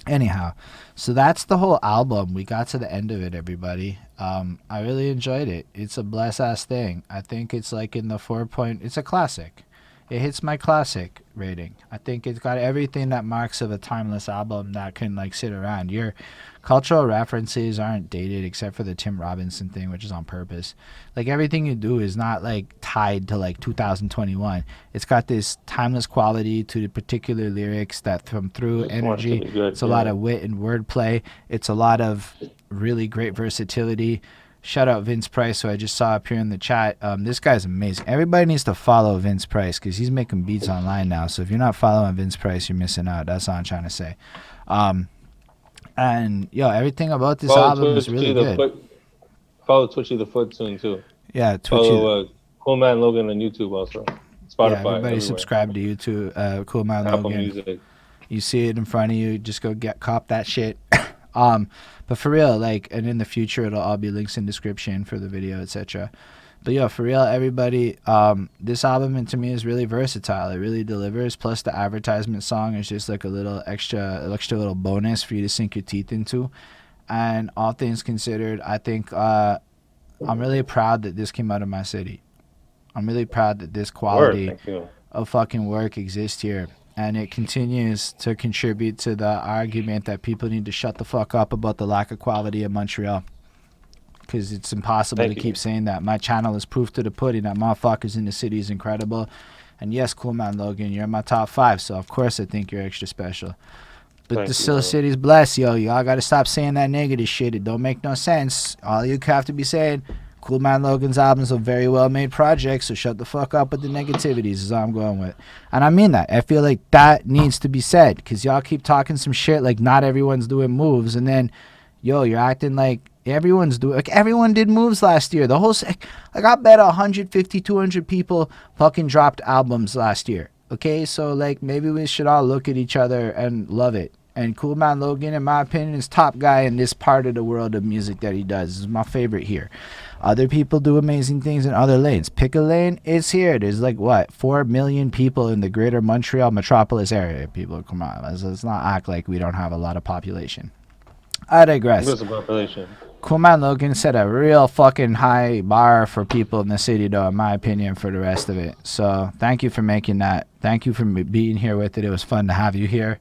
Anyhow, so that's the whole album. We got to the end of it, everybody. I really enjoyed it. It's a bless ass thing. I think it's like in the 4 point. It's a classic. It hits my classic rating. I think it's got everything that marks of a timeless album that can like sit around. Your cultural references aren't dated except for the Tim Robinson thing, which is on purpose. Like, everything you do is not like tied to like 2021. It's got this timeless quality to the particular lyrics that come through energy. It's a lot of wit and wordplay. It's a lot of really great versatility. Shout out Vince Price, who I just saw up here in the chat. This guy's amazing. Everybody needs to follow Vince Price because he's making beats online now. So if you're not following Vince Price, you're missing out. That's all I'm trying to say. And yo, everything about this album is really good. Follow Twitchy the Foot soon too. Yeah, Twitchy. Follow Coolman Logan on YouTube also. Spotify. Yeah, everybody everywhere. subscribe to YouTube. Coolman Logan. Apple Music. You see it in front of you, just go cop that shit. But for real, like, and in the future it'll all be links in description for the video, etc. But yo, for real, everybody, this album, and to me, is really versatile. It really delivers. Plus, the advertisement song is just like a little extra little bonus for you to sink your teeth into. And all things considered, I think I'm really proud that this came out of my city. I'm really proud that this quality of fucking work exists here. And it continues to contribute to the argument that people need to shut the fuck up about the lack of quality in Montreal. Because it's impossible to keep saying that. My channel is proof to the pudding that motherfuckers in the city is incredible. And yes, Coolman Logan, you're in my top 5, so of course I think you're extra special. But the still city's blessed, yo. Y'all gotta stop saying that negative shit. It don't make no sense. All you have to be saying, Coolman Logan's album's a very well-made project, so shut the fuck up with the negativities is all I'm going with. And I mean that. I feel like that needs to be said, because y'all keep talking some shit like not everyone's doing moves, and then, yo, you're acting like everyone's doing, like everyone did moves last year. The whole, like I bet 150, 200 people fucking dropped albums last year. Okay, so like maybe we should all look at each other and love it. And Coolman Logan, in my opinion, is top guy in this part of the world of music that he does. This is my favorite here. Other people do amazing things in other lanes. Pick a lane, it's here. There's like, what, 4 million people in the greater Montreal metropolis area. People, come on. Let's not act like we don't have a lot of population. I digress. What's the population? Coolman Logan set a real fucking high bar for people in the city, though, in my opinion, for the rest of it. So thank you for making that. Thank you for being here with it. It was fun to have you here.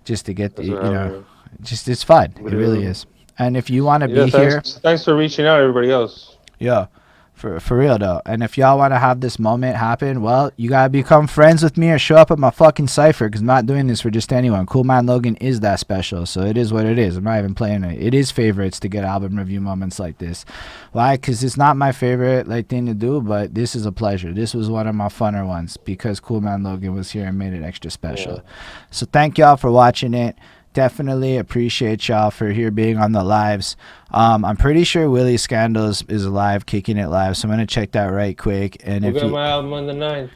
Just to get the, you know, just it's fun. It really is. And if you want to be here, thanks for reaching out, everybody else. Yeah, for real though. And if y'all want to have this moment happen, well, you gotta become friends with me or show up at my fucking cipher, because I'm not doing this for just anyone. Coolman Logan is that special, so it is what it is. I'm not even playing it. It is favorites to get album review moments like this. Why? Because it's not my favorite like thing to do, but this is a pleasure. This was one of my funner ones because Coolman Logan was here and made it extra special. Yeah. So thank y'all for watching it. Definitely appreciate y'all for here being on the lives. I'm pretty sure Willie Scandals is live, kicking it live, so I'm gonna check that right quick. And we'll get my album on the 9th.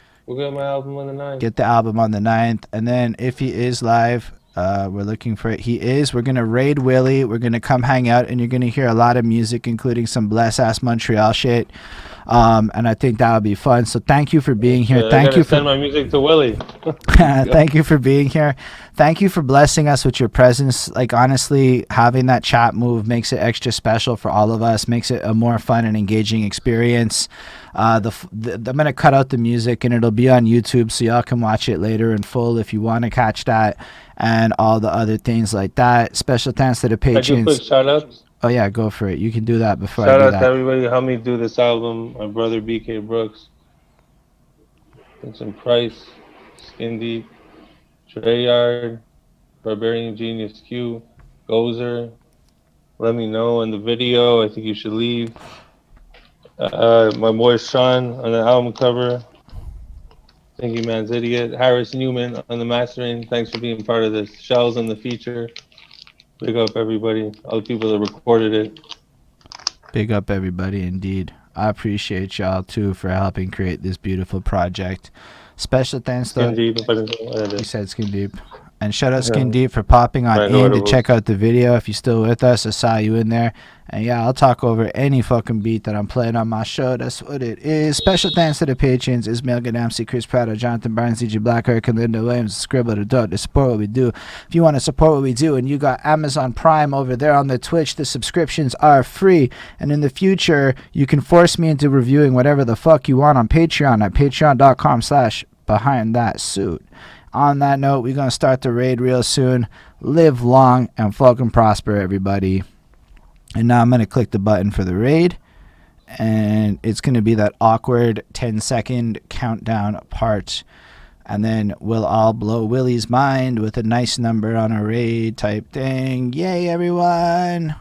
Get the album on the 9th, and then if he is live, we're looking for it. He is. We're gonna raid Willie. We're gonna come hang out, and you're gonna hear a lot of music, including some bless ass Montreal shit. And I think that would be fun. So thank you for being here. Thank you for send my music to Willie. Thank you for being here. Thank you for blessing us with your presence. Like, honestly, having that chat move makes it extra special for all of us, makes it a more fun and engaging experience. I'm gonna cut out the music and it'll be on YouTube, so y'all can watch it later in full if you want to catch that, and all the other things like that. Special thanks to the patrons. Quick shout outs. Oh yeah, go for it. You can do that before Shout I do out that. to everybody who helped me do this album. My brother BK Brooks, Vincent Price, Skin Deep, Treyard, Barbarian Genius Q, Gozer. Let me know in the video. I think you should leave. My boy Sean on the album cover. Thank you, Man's Idiot. Harris Newman on the mastering. Thanks for being part of this. Shelz on the feature. Big up everybody, all the people that recorded it. Big up everybody indeed. I appreciate y'all too for helping create this beautiful project. Special thanks though. You said Skin Deep. And shout out Skin Deep for popping on in to check out the video. If you're still with us, I saw you in there. And yeah, I'll talk over any fucking beat that I'm playing on my show. That's what it is. Special thanks to the patrons: Ismail Gadamsi, Chris Prado, Jonathan Barnes, DJ Blackheart, and Linda Williams, Scribble the Dope, to support what we do. If you want to support what we do and you got Amazon Prime over there on the Twitch, the subscriptions are free. And in the future, you can force me into reviewing whatever the fuck you want on Patreon at patreon.com/behindthatsuit. On that note, we're going to start the raid real soon. Live long and fucking prosper, everybody. And now I'm going to click the button for the raid. And it's going to be that awkward 10-second countdown part. And then we'll all blow Willie's mind with a nice number on a raid type thing. Yay, everyone.